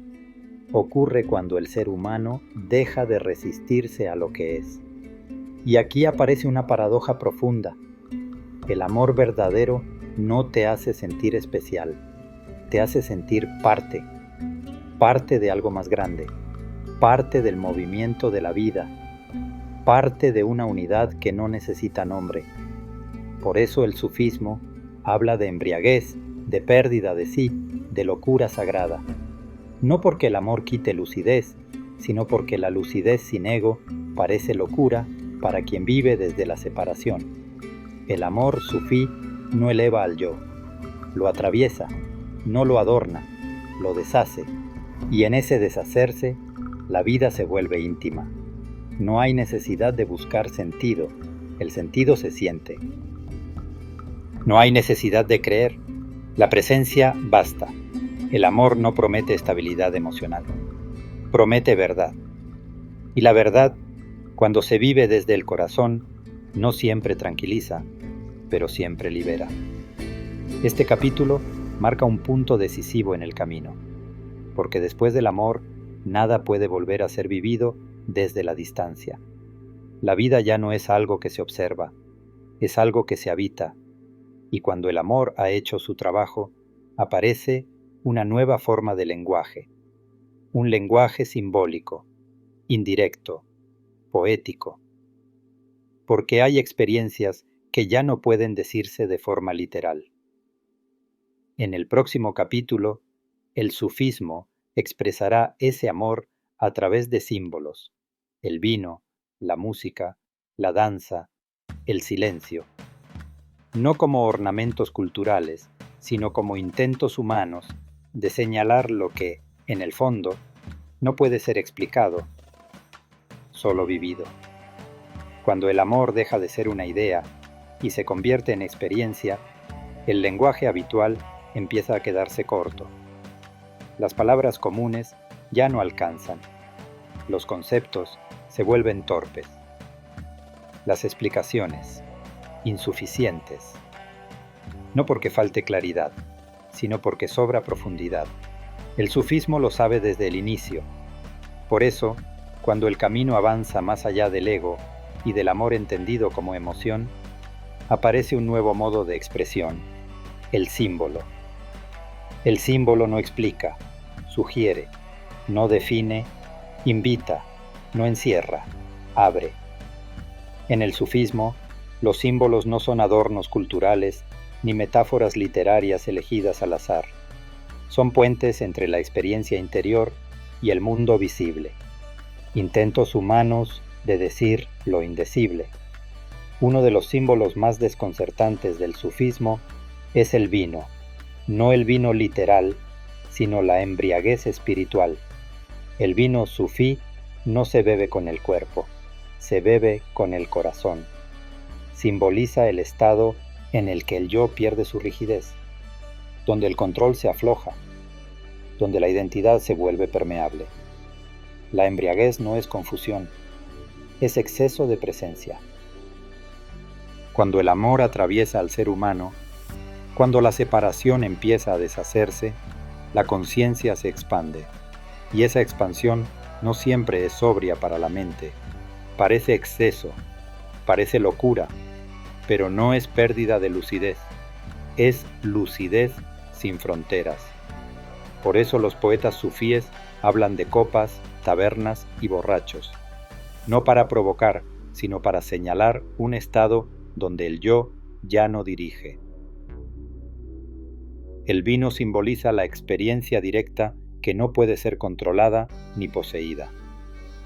Ocurre cuando el ser humano deja de resistirse a lo que es. Y aquí aparece una paradoja profunda. El amor verdadero no te hace sentir especial, te hace sentir parte de algo más grande, parte del movimiento de la vida, parte de una unidad que no necesita nombre. Por eso el sufismo habla de embriaguez, de pérdida de sí, de locura sagrada. No porque el amor quite lucidez, sino porque la lucidez sin ego parece locura para quien vive desde la separación. El amor sufí no eleva al yo, lo atraviesa, no lo adorna, lo deshace, y en ese deshacerse, la vida se vuelve íntima. No hay necesidad de buscar sentido, el sentido se siente. No hay necesidad de creer, la presencia basta. El amor no promete estabilidad emocional, promete verdad. Y la verdad, cuando se vive desde el corazón, no siempre tranquiliza, pero siempre libera. Este capítulo marca un punto decisivo en el camino, porque después del amor, nada puede volver a ser vivido desde la distancia. La vida ya no es algo que se observa, es algo que se habita, y cuando el amor ha hecho su trabajo, aparece una nueva forma de lenguaje, un lenguaje simbólico, indirecto, poético, porque hay experiencias que ya no pueden decirse de forma literal. En el próximo capítulo, el sufismo expresará ese amor a través de símbolos, el vino, la música, la danza, el silencio, no como ornamentos culturales, sino como intentos humanos de señalar lo que, en el fondo, no puede ser explicado, solo vivido. Cuando el amor deja de ser una idea y se convierte en experiencia, el lenguaje habitual empieza a quedarse corto. Las palabras comunes ya no alcanzan. Los conceptos se vuelven torpes. Las explicaciones, insuficientes. No porque falte claridad, sino porque sobra profundidad. El sufismo lo sabe desde el inicio. Por eso, cuando el camino avanza más allá del ego y del amor entendido como emoción, aparece un nuevo modo de expresión, el símbolo. El símbolo no explica, sugiere, no define, invita, no encierra, abre. En el sufismo, los símbolos no son adornos culturales ni metáforas literarias elegidas al azar. Son puentes entre la experiencia interior y el mundo visible. Intentos humanos de decir lo indecible. Uno de los símbolos más desconcertantes del sufismo es el vino, no el vino literal, sino la embriaguez espiritual. El vino sufí no se bebe con el cuerpo, se bebe con el corazón. Simboliza el estado en el que el yo pierde su rigidez, donde el control se afloja, donde la identidad se vuelve permeable. La embriaguez no es confusión, es exceso de presencia. Cuando el amor atraviesa al ser humano, cuando la separación empieza a deshacerse, la conciencia se expande, y esa expansión no siempre es sobria para la mente. Parece exceso, parece locura, pero no es pérdida de lucidez, es lucidez sin fronteras. Por eso los poetas sufíes hablan de copas, tabernas y borrachos, no para provocar, sino para señalar un estado donde el yo ya no dirige. El vino simboliza la experiencia directa que no puede ser controlada ni poseída,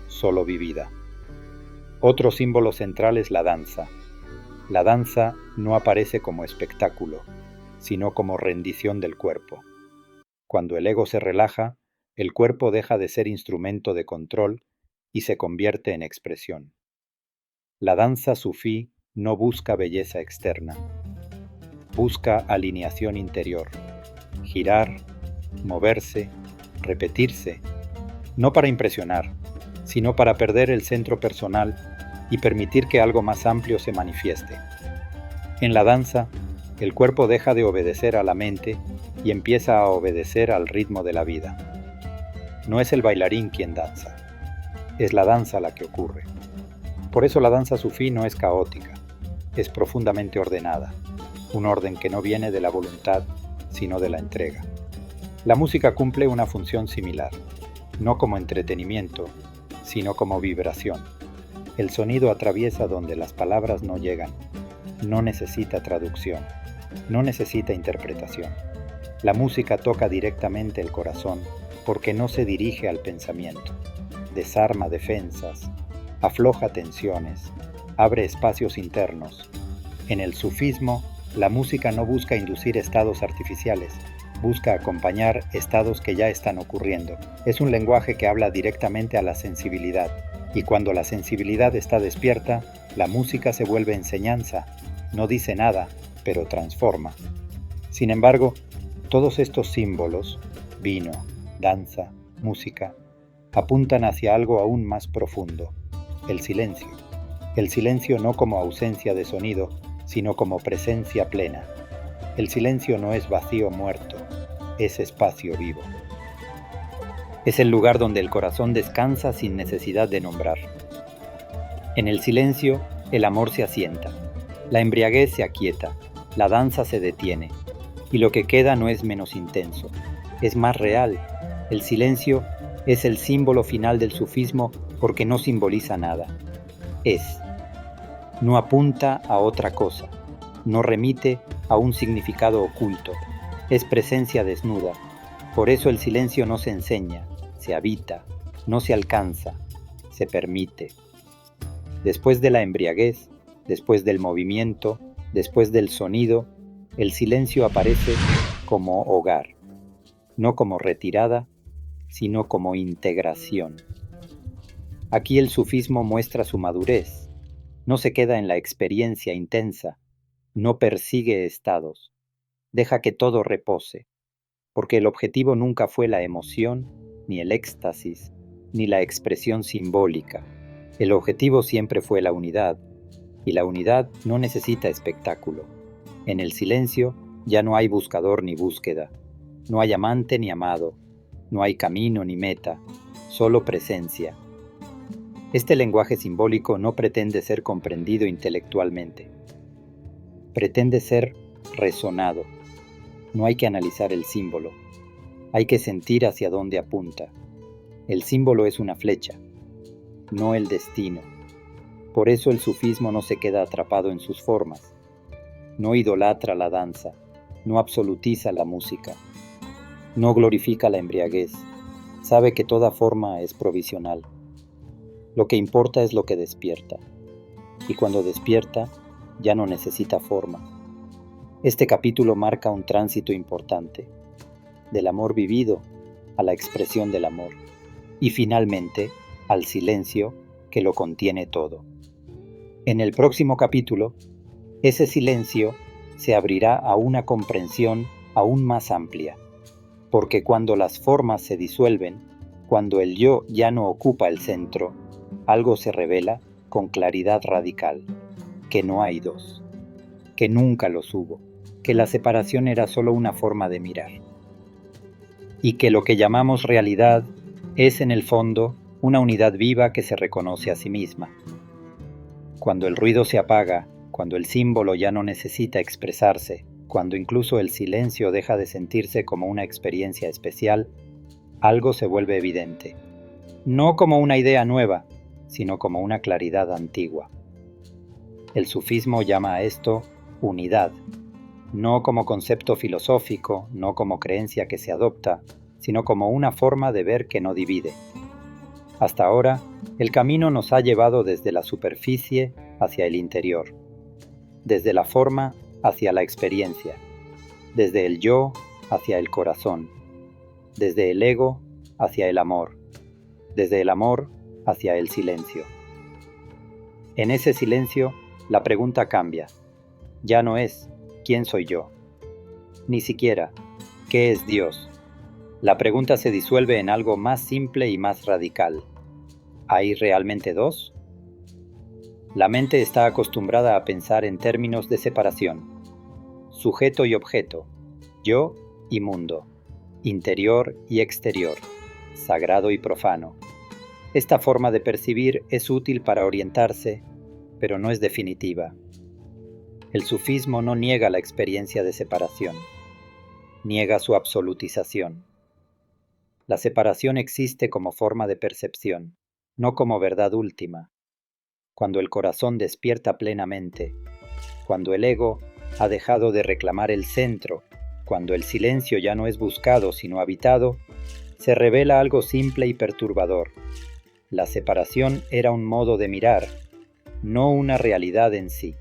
solo vivida. Otro símbolo central es la danza. La danza no aparece como espectáculo, sino como rendición del cuerpo. Cuando el ego se relaja, el cuerpo deja de ser instrumento de control y se convierte en expresión. La danza sufí no busca belleza externa, busca alineación interior, girar, moverse, repetirse, no para impresionar, sino para perder el centro personal y permitir que algo más amplio se manifieste. En la danza, el cuerpo deja de obedecer a la mente y empieza a obedecer al ritmo de la vida. No es el bailarín quien danza, es la danza la que ocurre. Por eso la danza sufí no es caótica, es profundamente ordenada, un orden que no viene de la voluntad, sino de la entrega. La música cumple una función similar, no como entretenimiento, sino como vibración. El sonido atraviesa donde las palabras no llegan, no necesita traducción, no necesita interpretación. La música toca directamente el corazón porque no se dirige al pensamiento, desarma defensas, afloja tensiones, abre espacios internos. En el sufismo, la música no busca inducir estados artificiales, busca acompañar estados que ya están ocurriendo. Es un lenguaje que habla directamente a la sensibilidad, y cuando la sensibilidad está despierta, la música se vuelve enseñanza, no dice nada, pero transforma. Sin embargo, todos estos símbolos, vino, danza, música, apuntan hacia algo aún más profundo, el silencio. El silencio no como ausencia de sonido, sino como presencia plena. El silencio no es vacío muerto, es espacio vivo. Es el lugar donde el corazón descansa sin necesidad de nombrar. En el silencio, el amor se asienta, la embriaguez se aquieta, la danza se detiene, y lo que queda no es menos intenso, es más real. El silencio es el símbolo final del sufismo porque no simboliza nada. Es. No apunta a otra cosa, no remite a un significado oculto, es presencia desnuda. Por eso el silencio no se enseña, se habita, no se alcanza, se permite. Después de la embriaguez, después del movimiento, después del sonido, el silencio aparece como hogar, no como retirada, sino como integración. Aquí el sufismo muestra su madurez, no se queda en la experiencia intensa, no persigue estados, deja que todo repose, porque el objetivo nunca fue la emoción, ni el éxtasis, ni la expresión simbólica. El objetivo siempre fue la unidad, y la unidad no necesita espectáculo. En el silencio ya no hay buscador ni búsqueda, no hay amante ni amado, no hay camino ni meta, solo presencia. Este lenguaje simbólico no pretende ser comprendido intelectualmente, pretende ser resonado. No hay que analizar el símbolo, hay que sentir hacia dónde apunta. El símbolo es una flecha, no el destino. Por eso el sufismo no se queda atrapado en sus formas, no idolatra la danza, no absolutiza la música, no glorifica la embriaguez, sabe que toda forma es provisional. Lo que importa es lo que despierta, y cuando despierta ya no necesita forma. Este capítulo marca un tránsito importante, del amor vivido a la expresión del amor, y finalmente al silencio que lo contiene todo. En el próximo capítulo, ese silencio se abrirá a una comprensión aún más amplia, porque cuando las formas se disuelven, cuando el yo ya no ocupa el centro, algo se revela con claridad radical, que no hay dos, que nunca los hubo, que la separación era solo una forma de mirar, y que lo que llamamos realidad es en el fondo una unidad viva que se reconoce a sí misma. Cuando el ruido se apaga, cuando el símbolo ya no necesita expresarse, cuando incluso el silencio deja de sentirse como una experiencia especial, algo se vuelve evidente, no como una idea nueva, sino como una claridad antigua. El sufismo llama a esto unidad, no como concepto filosófico, no como creencia que se adopta, sino como una forma de ver que no divide. Hasta ahora, el camino nos ha llevado desde la superficie hacia el interior, desde la forma hacia la experiencia, desde el yo hacia el corazón, desde el ego hacia el amor, desde el amor hacia el silencio. En ese silencio, la pregunta cambia. Ya no es ¿quién soy yo?, ni siquiera ¿qué es Dios? La pregunta se disuelve en algo más simple y más radical. ¿Hay realmente dos? La mente está acostumbrada a pensar en términos de separación. Sujeto y objeto, yo y mundo, interior y exterior, sagrado y profano. Esta forma de percibir es útil para orientarse, pero no es definitiva. El sufismo no niega la experiencia de separación, niega su absolutización. La separación existe como forma de percepción, no como verdad última. Cuando el corazón despierta plenamente, cuando el ego ha dejado de reclamar el centro, cuando el silencio ya no es buscado sino habitado, se revela algo simple y perturbador. La separación era un modo de mirar, no una realidad en sí.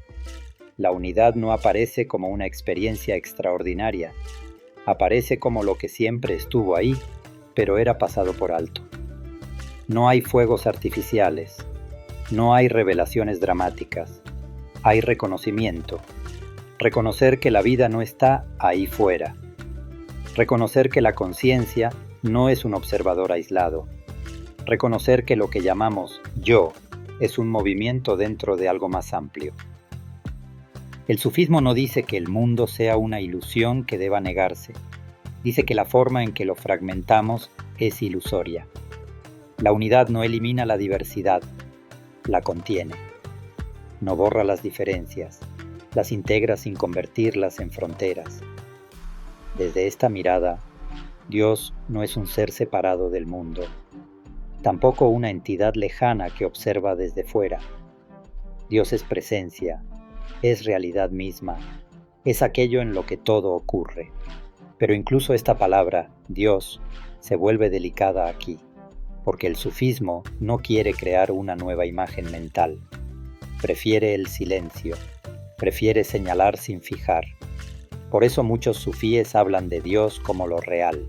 La unidad no aparece como una experiencia extraordinaria, aparece como lo que siempre estuvo ahí, pero era pasado por alto. No hay fuegos artificiales, no hay revelaciones dramáticas, hay reconocimiento. Reconocer que la vida no está ahí fuera. Reconocer que la conciencia no es un observador aislado. Reconocer que lo que llamamos yo es un movimiento dentro de algo más amplio. El sufismo no dice que el mundo sea una ilusión que deba negarse. Dice que la forma en que lo fragmentamos es ilusoria. La unidad no elimina la diversidad, la contiene. No borra las diferencias, las integra sin convertirlas en fronteras. Desde esta mirada, Dios no es un ser separado del mundo, tampoco una entidad lejana que observa desde fuera. Dios es presencia, es realidad misma, es aquello en lo que todo ocurre. Pero incluso esta palabra, Dios, se vuelve delicada aquí, porque el sufismo no quiere crear una nueva imagen mental. Prefiere el silencio, prefiere señalar sin fijar. Por eso muchos sufíes hablan de Dios como lo real,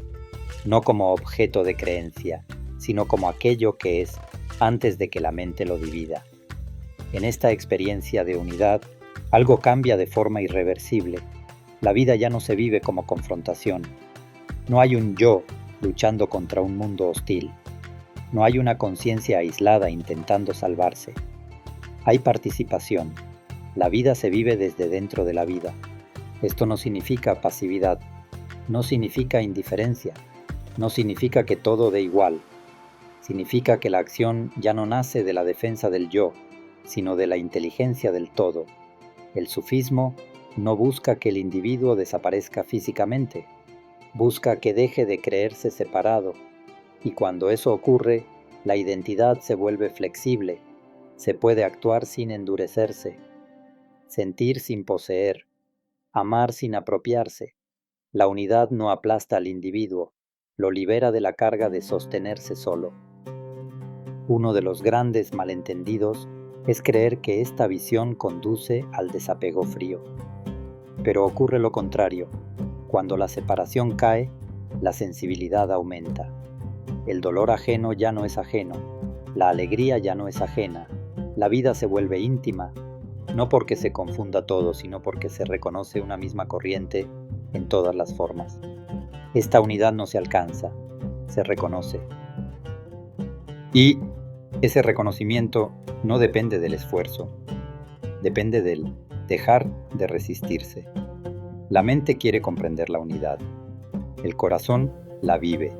no como objeto de creencia, sino como aquello que es antes de que la mente lo divida. En esta experiencia de unidad, algo cambia de forma irreversible. La vida ya no se vive como confrontación. No hay un yo luchando contra un mundo hostil. No hay una conciencia aislada intentando salvarse. Hay participación. La vida se vive desde dentro de la vida. Esto no significa pasividad, no significa indiferencia, no significa que todo dé igual. Significa que la acción ya no nace de la defensa del yo, sino de la inteligencia del todo. El sufismo no busca que el individuo desaparezca físicamente, busca que deje de creerse separado, y cuando eso ocurre, la identidad se vuelve flexible, se puede actuar sin endurecerse, sentir sin poseer, amar sin apropiarse. La unidad no aplasta al individuo, lo libera de la carga de sostenerse solo. Uno de los grandes malentendidos es creer que esta visión conduce al desapego frío. Pero ocurre lo contrario. Cuando la separación cae, la sensibilidad aumenta. El dolor ajeno ya no es ajeno, la alegría ya no es ajena, la vida se vuelve íntima, no porque se confunda todo, sino porque se reconoce una misma corriente en todas las formas. Esta unidad no se alcanza, se reconoce. Y ese reconocimiento no depende del esfuerzo, depende del dejar de resistirse. La mente quiere comprender la unidad, el corazón la vive.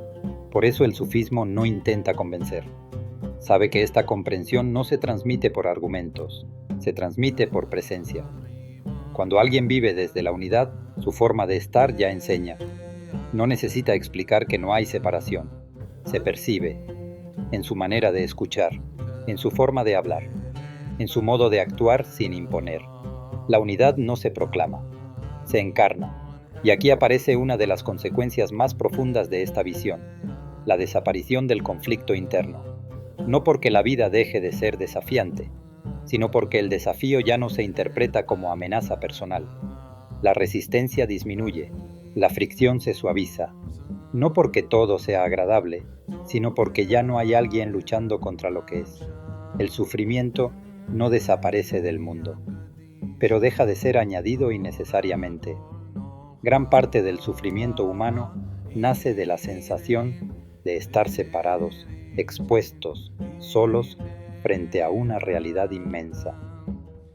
Por eso el sufismo no intenta convencer. Sabe que esta comprensión no se transmite por argumentos, se transmite por presencia. Cuando alguien vive desde la unidad, su forma de estar ya enseña. No necesita explicar que no hay separación. Se percibe, en su manera de escuchar, en su forma de hablar, en su modo de actuar sin imponer. La unidad no se proclama, se encarna. Y aquí aparece una de las consecuencias más profundas de esta visión, la desaparición del conflicto interno. No porque la vida deje de ser desafiante, sino porque el desafío ya no se interpreta como amenaza personal. La resistencia disminuye, la fricción se suaviza, no porque todo sea agradable, sino porque ya no hay alguien luchando contra lo que es. El sufrimiento no desaparece del mundo, pero deja de ser añadido innecesariamente. Gran parte del sufrimiento humano nace de la sensación de estar separados, expuestos, solos frente a una realidad inmensa.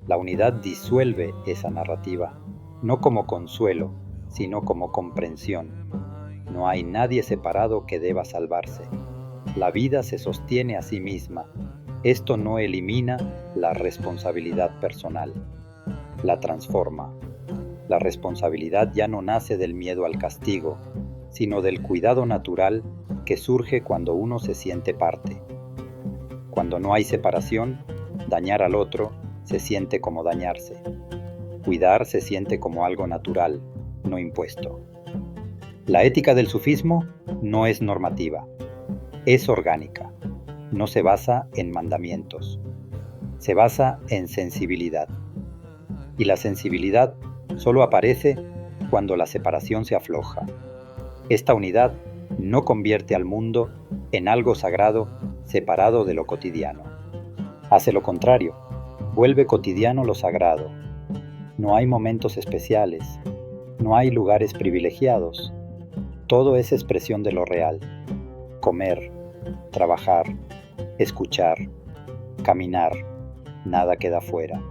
La unidad disuelve esa narrativa, no como consuelo, sino como comprensión. No hay nadie separado que deba salvarse. La vida se sostiene a sí misma. Esto no elimina la responsabilidad personal, la transforma. La responsabilidad ya no nace del miedo al castigo, sino del cuidado natural que surge cuando uno se siente parte. Cuando no hay separación, dañar al otro se siente como dañarse. Cuidar se siente como algo natural, no impuesto. La ética del sufismo no es normativa, es orgánica, no se basa en mandamientos. Se basa en sensibilidad. Y la sensibilidad solo aparece cuando la separación se afloja. Esta unidad no convierte al mundo en algo sagrado separado de lo cotidiano. Hace lo contrario, vuelve cotidiano lo sagrado. No hay momentos especiales, no hay lugares privilegiados. Todo es expresión de lo real. Comer, trabajar, escuchar, caminar, nada queda fuera.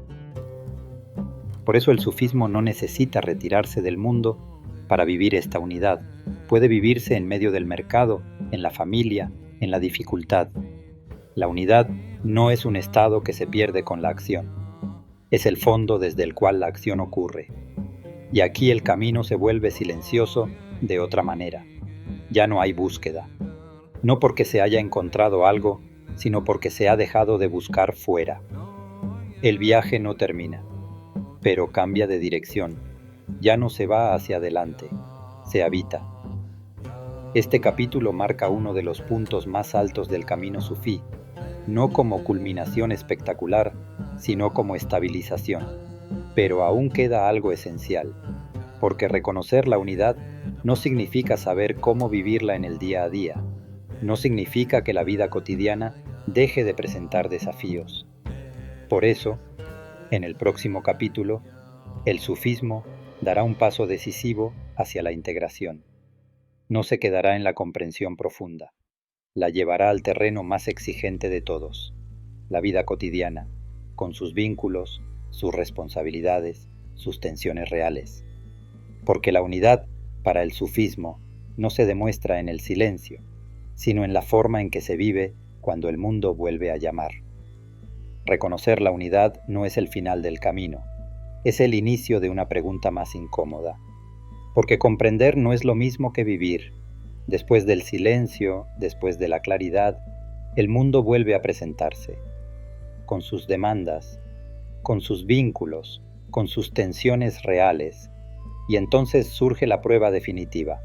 Por eso el sufismo no necesita retirarse del mundo para vivir esta unidad. Puede vivirse en medio del mercado, en la familia, en la dificultad. La unidad no es un estado que se pierde con la acción. Es el fondo desde el cual la acción ocurre. Y aquí el camino se vuelve silencioso de otra manera. Ya no hay búsqueda. No porque se haya encontrado algo, sino porque se ha dejado de buscar fuera. El viaje no termina, pero cambia de dirección. Ya no se va hacia adelante, se habita. Este capítulo marca uno de los puntos más altos del camino sufí, no como culminación espectacular, sino como estabilización. Pero aún queda algo esencial, porque reconocer la unidad no significa saber cómo vivirla en el día a día, no significa que la vida cotidiana deje de presentar desafíos. Por eso, en el próximo capítulo, el sufismo dará un paso decisivo hacia la integración. No se quedará en la comprensión profunda, la llevará al terreno más exigente de todos, la vida cotidiana, con sus vínculos, sus responsabilidades, sus tensiones reales. Porque la unidad, para el sufismo, no se demuestra en el silencio, sino en la forma en que se vive cuando el mundo vuelve a llamar. Reconocer la unidad no es el final del camino, es el inicio de una pregunta más incómoda. Porque comprender no es lo mismo que vivir. Después del silencio, después de la claridad, el mundo vuelve a presentarse, con sus demandas, con sus vínculos, con sus tensiones reales, y entonces surge la prueba definitiva.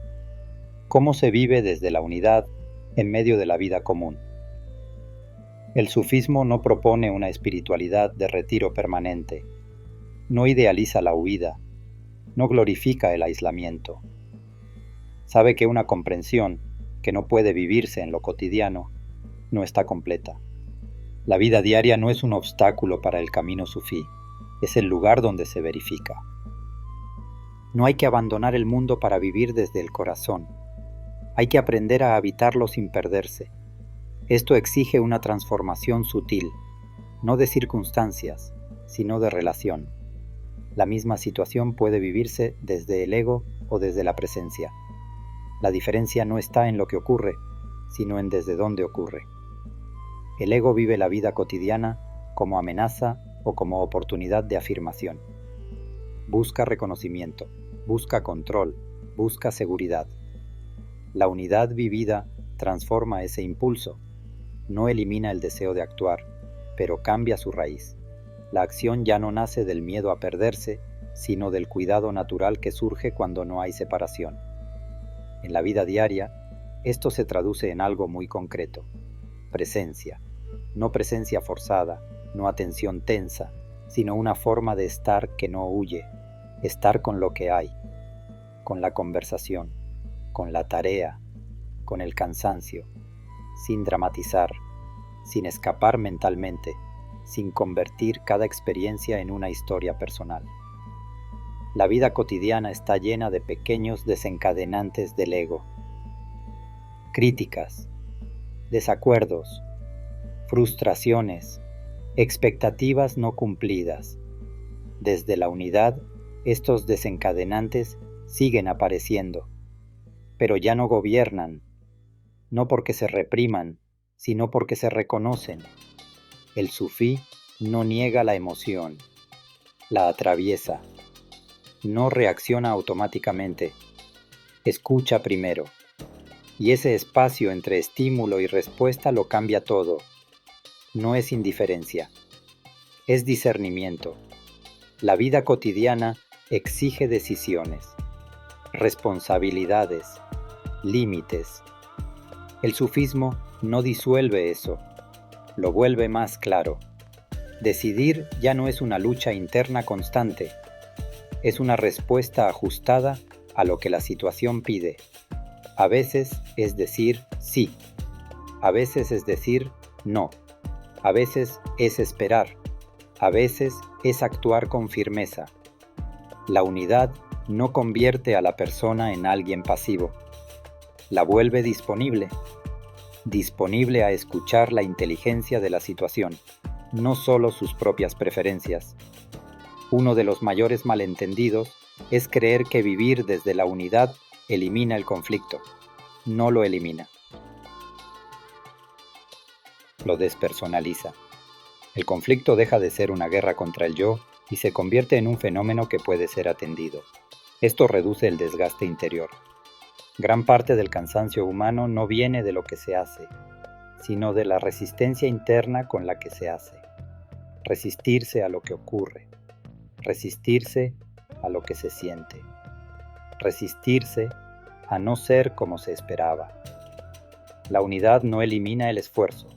¿Cómo se vive desde la unidad en medio de la vida común? El sufismo no propone una espiritualidad de retiro permanente, no idealiza la huida, no glorifica el aislamiento. Sabe que una comprensión que no puede vivirse en lo cotidiano no está completa. La vida diaria no es un obstáculo para el camino sufí, es el lugar donde se verifica. No hay que abandonar el mundo para vivir desde el corazón. Hay que aprender a habitarlo sin perderse. Esto exige una transformación sutil, no de circunstancias, sino de relación. La misma situación puede vivirse desde el ego o desde la presencia. La diferencia no está en lo que ocurre, sino en desde dónde ocurre. El ego vive la vida cotidiana como amenaza o como oportunidad de afirmación. Busca reconocimiento, busca control, busca seguridad. La unidad vivida transforma ese impulso, no elimina el deseo de actuar, pero cambia su raíz. La acción ya no nace del miedo a perderse, sino del cuidado natural que surge cuando no hay separación. En la vida diaria, esto se traduce en algo muy concreto: presencia. No presencia forzada, no atención tensa, sino una forma de estar que no huye, estar con lo que hay, con la conversación, con la tarea, con el cansancio, sin dramatizar, sin escapar mentalmente, sin convertir cada experiencia en una historia personal. La vida cotidiana está llena de pequeños desencadenantes del ego. Críticas, desacuerdos, frustraciones, expectativas no cumplidas. Desde la unidad, estos desencadenantes siguen apareciendo, pero ya no gobiernan, no porque se repriman, sino porque se reconocen. El sufí no niega la emoción, la atraviesa, no reacciona automáticamente, escucha primero, y ese espacio entre estímulo y respuesta lo cambia todo. No es indiferencia, es discernimiento. La vida cotidiana exige decisiones, responsabilidades, límites. El sufismo no disuelve eso, lo vuelve más claro. Decidir ya no es una lucha interna constante, es una respuesta ajustada a lo que la situación pide. A veces es decir sí, a veces es decir no, a veces es esperar, a veces es actuar con firmeza. La unidad no convierte a la persona en alguien pasivo, la vuelve disponible a escuchar la inteligencia de la situación, no solo sus propias preferencias. Uno de los mayores malentendidos es creer que vivir desde la unidad elimina el conflicto. No lo elimina. Lo despersonaliza. El conflicto deja de ser una guerra contra el yo y se convierte en un fenómeno que puede ser atendido. Esto reduce el desgaste interior. Gran parte del cansancio humano no viene de lo que se hace, sino de la resistencia interna con la que se hace. Resistirse a lo que ocurre, resistirse a lo que se siente, resistirse a no ser como se esperaba. La unidad no elimina el esfuerzo,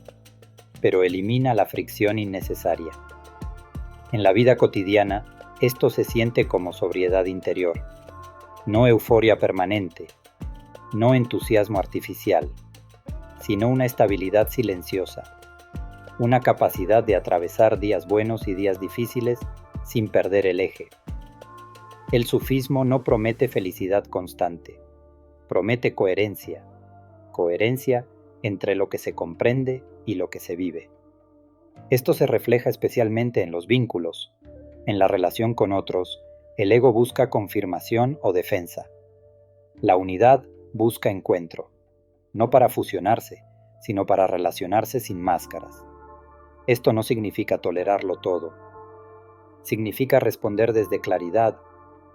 pero elimina la fricción innecesaria. En la vida cotidiana, esto se siente como sobriedad interior, no euforia permanente, no entusiasmo artificial, sino una estabilidad silenciosa, una capacidad de atravesar días buenos y días difíciles sin perder el eje. El sufismo no promete felicidad constante, promete coherencia entre lo que se comprende y lo que se vive. Esto se refleja especialmente en los vínculos. En la relación con otros, el ego busca confirmación o defensa. La unidad busca encuentro, no para fusionarse, sino para relacionarse sin máscaras. Esto no significa tolerarlo todo. Significa responder desde claridad,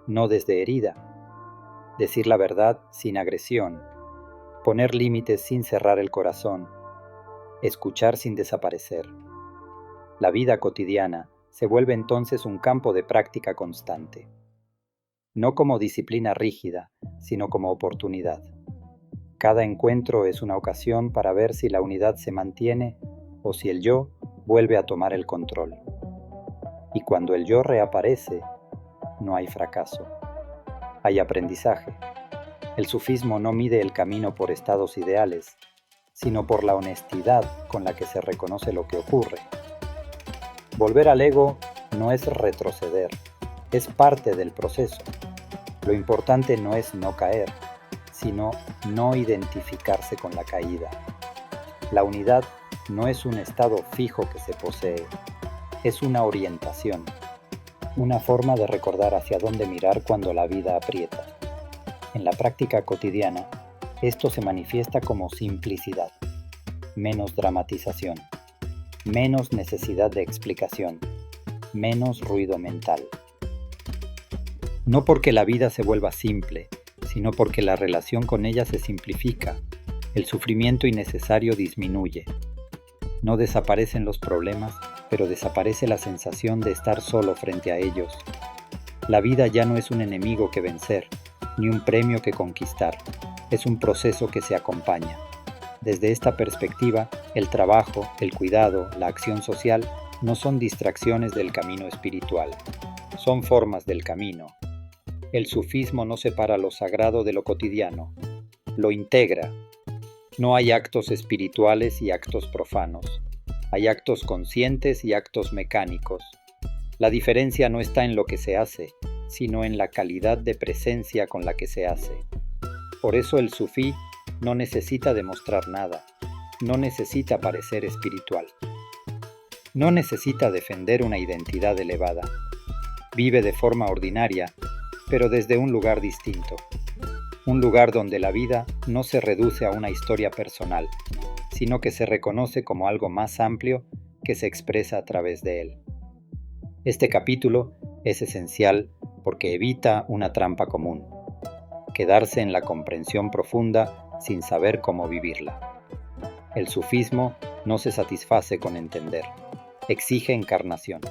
no desde herida. Decir la verdad sin agresión. Poner límites sin cerrar el corazón. Escuchar sin desaparecer. La vida cotidiana se vuelve entonces un campo de práctica constante. No como disciplina rígida, sino como oportunidad. Cada encuentro es una ocasión para ver si la unidad se mantiene o si el yo vuelve a tomar el control. Y cuando el yo reaparece, no hay fracaso, hay aprendizaje. El sufismo no mide el camino por estados ideales, sino por la honestidad con la que se reconoce lo que ocurre. Volver al ego no es retroceder, es parte del proceso. Lo importante no es no caer, sino no identificarse con la caída. La unidad no es un estado fijo que se posee, es una orientación, una forma de recordar hacia dónde mirar cuando la vida aprieta. En la práctica cotidiana, esto se manifiesta como simplicidad, menos dramatización, menos necesidad de explicación, menos ruido mental. No porque la vida se vuelva simple, sino porque la relación con ella se simplifica, el sufrimiento innecesario disminuye. No desaparecen los problemas, pero desaparece la sensación de estar solo frente a ellos. La vida ya no es un enemigo que vencer, ni un premio que conquistar, es un proceso que se acompaña. Desde esta perspectiva, el trabajo, el cuidado, la acción social no son distracciones del camino espiritual, son formas del camino. El sufismo no separa lo sagrado de lo cotidiano, lo integra. No hay actos espirituales y actos profanos, hay actos conscientes y actos mecánicos. La diferencia no está en lo que se hace, sino en la calidad de presencia con la que se hace. Por eso el sufí no necesita demostrar nada, no necesita parecer espiritual, no necesita defender una identidad elevada. Vive de forma ordinaria, pero desde un lugar distinto, un lugar donde la vida no se reduce a una historia personal, sino que se reconoce como algo más amplio que se expresa a través de él. Este capítulo es esencial porque evita una trampa común, quedarse en la comprensión profunda sin saber cómo vivirla. El sufismo no se satisface con entender, exige encarnación,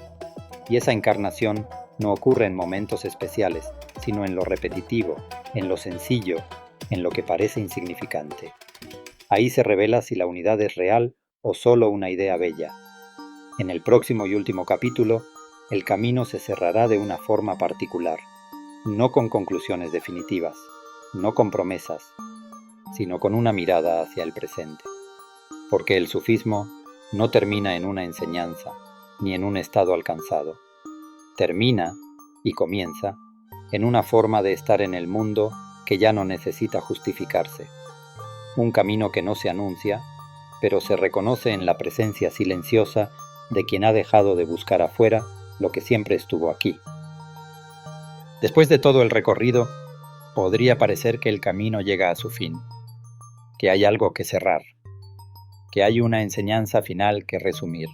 y esa encarnación no ocurre en momentos especiales, sino en lo repetitivo, en lo sencillo, en lo que parece insignificante. Ahí se revela si la unidad es real o solo una idea bella. En el próximo y último capítulo, el camino se cerrará de una forma particular, no con conclusiones definitivas, no con promesas, sino con una mirada hacia el presente. Porque el sufismo no termina en una enseñanza, ni en un estado alcanzado. Termina, y comienza, en una forma de estar en el mundo que ya no necesita justificarse. Un camino que no se anuncia, pero se reconoce en la presencia silenciosa de quien ha dejado de buscar afuera lo que siempre estuvo aquí. Después de todo el recorrido, podría parecer que el camino llega a su fin, que hay algo que cerrar, que hay una enseñanza final que resumir.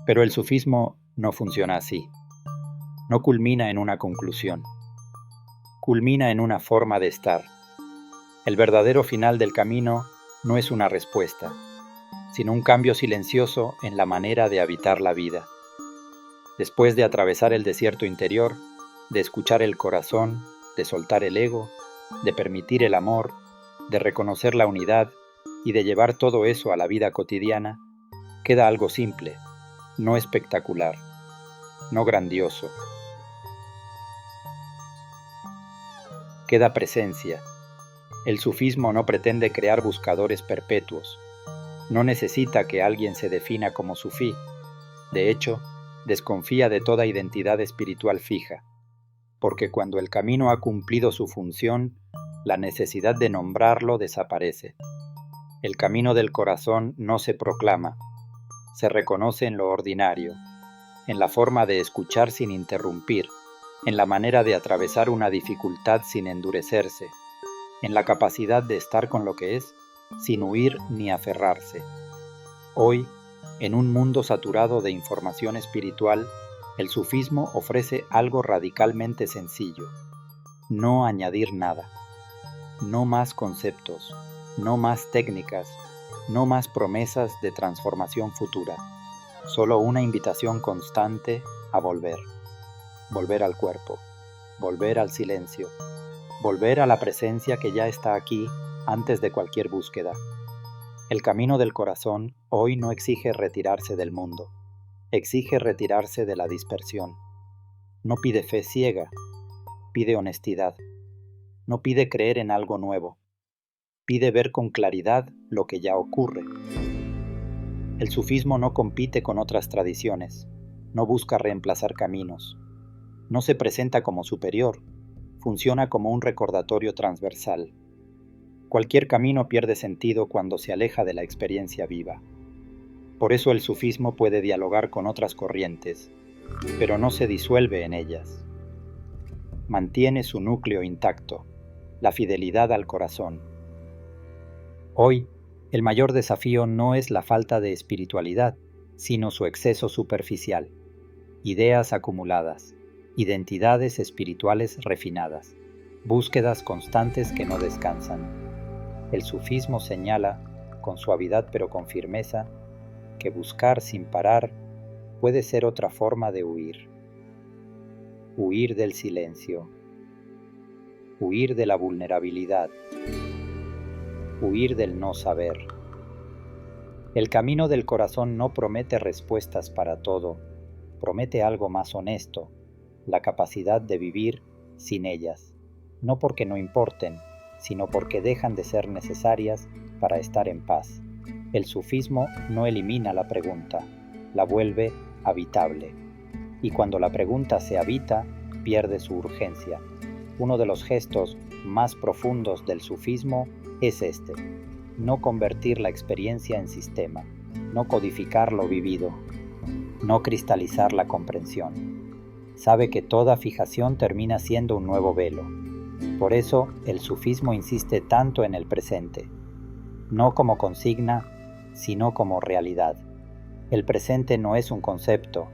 Pero el sufismo no funciona así. No culmina en una conclusión. Culmina en una forma de estar. El verdadero final del camino no es una respuesta, sino un cambio silencioso en la manera de habitar la vida. Después de atravesar el desierto interior, de escuchar el corazón, de soltar el ego, de permitir el amor, de reconocer la unidad y de llevar todo eso a la vida cotidiana, queda algo simple, no espectacular, no grandioso. Queda presencia. El sufismo no pretende crear buscadores perpetuos. No necesita que alguien se defina como sufí. De hecho, desconfía de toda identidad espiritual fija, porque cuando el camino ha cumplido su función, la necesidad de nombrarlo desaparece. El camino del corazón no se proclama, se reconoce en lo ordinario, en la forma de escuchar sin interrumpir, en la manera de atravesar una dificultad sin endurecerse, en la capacidad de estar con lo que es, sin huir ni aferrarse. Hoy, en un mundo saturado de información espiritual, el sufismo ofrece algo radicalmente sencillo: no añadir nada, no más conceptos, no más técnicas, no más promesas de transformación futura, solo una invitación constante a volver. Volver al cuerpo, volver al silencio, volver a la presencia que ya está aquí antes de cualquier búsqueda. El camino del corazón hoy no exige retirarse del mundo, exige retirarse de la dispersión. No pide fe ciega, pide honestidad. No pide creer en algo nuevo, pide ver con claridad lo que ya ocurre. El sufismo no compite con otras tradiciones, no busca reemplazar caminos, no se presenta como superior, funciona como un recordatorio transversal. Cualquier camino pierde sentido cuando se aleja de la experiencia viva. Por eso el sufismo puede dialogar con otras corrientes, pero no se disuelve en ellas. Mantiene su núcleo intacto, la fidelidad al corazón. Hoy, el mayor desafío no es la falta de espiritualidad, sino su exceso superficial. Ideas acumuladas, identidades espirituales refinadas, búsquedas constantes que no descansan. El sufismo señala, con suavidad pero con firmeza, que buscar sin parar puede ser otra forma de huir. Huir del silencio, huir de la vulnerabilidad, huir del no saber. El camino del corazón no promete respuestas para todo, promete algo más honesto, la capacidad de vivir sin ellas, no porque no importen, sino porque dejan de ser necesarias para estar en paz. El sufismo no elimina la pregunta, la vuelve habitable. Y cuando la pregunta se habita, pierde su urgencia. Uno de los gestos más profundos del sufismo es este: no convertir la experiencia en sistema, no codificar lo vivido, no cristalizar la comprensión. Sabe que toda fijación termina siendo un nuevo velo. Por eso el sufismo insiste tanto en el presente, no como consigna, sino como realidad. El presente no es un concepto,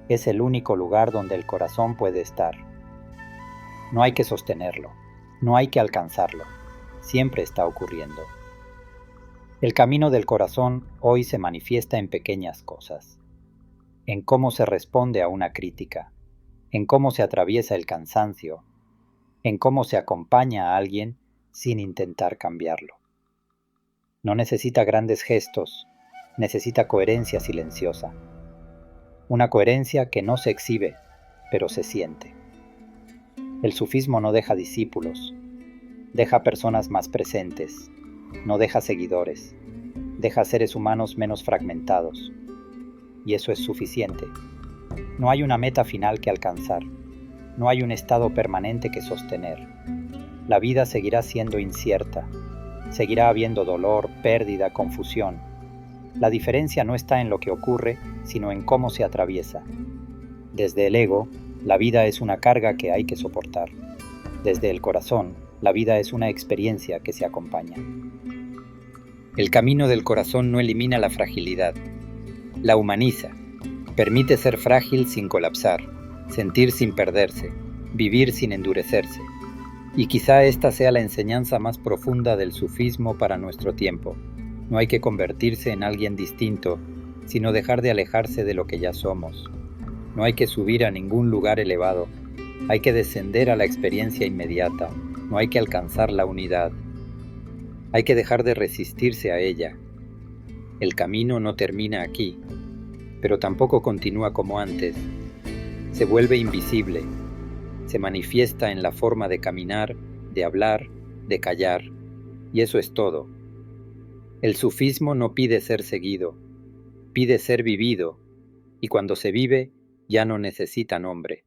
es el único lugar donde el corazón puede estar. No hay que sostenerlo, no hay que alcanzarlo, siempre está ocurriendo. El camino del corazón hoy se manifiesta en pequeñas cosas, en cómo se responde a una crítica, en cómo se atraviesa el cansancio, en cómo se acompaña a alguien sin intentar cambiarlo. No necesita grandes gestos, necesita coherencia silenciosa. una coherencia que no se exhibe, pero se siente. El sufismo no deja discípulos, deja personas más presentes, no deja seguidores, deja seres humanos menos fragmentados, y eso es suficiente. No hay una meta final que alcanzar, no hay un estado permanente que sostener. La vida seguirá siendo incierta, seguirá habiendo dolor, pérdida, confusión. La diferencia no está en lo que ocurre, sino en cómo se atraviesa. Desde el ego, la vida es una carga que hay que soportar. Desde el corazón, la vida es una experiencia que se acompaña. El camino del corazón no elimina la fragilidad, la humaniza, permite ser frágil sin colapsar, sentir sin perderse, vivir sin endurecerse. Y quizá esta sea la enseñanza más profunda del sufismo para nuestro tiempo. No hay que convertirse en alguien distinto, sino dejar de alejarse de lo que ya somos. No hay que subir a ningún lugar elevado, hay que descender a la experiencia inmediata, no hay que alcanzar la unidad. Hay que dejar de resistirse a ella. El camino no termina aquí, pero tampoco continúa como antes. Se vuelve invisible, se manifiesta en la forma de caminar, de hablar, de callar, y eso es todo. El sufismo no pide ser seguido, pide ser vivido, y cuando se vive ya no necesita nombre.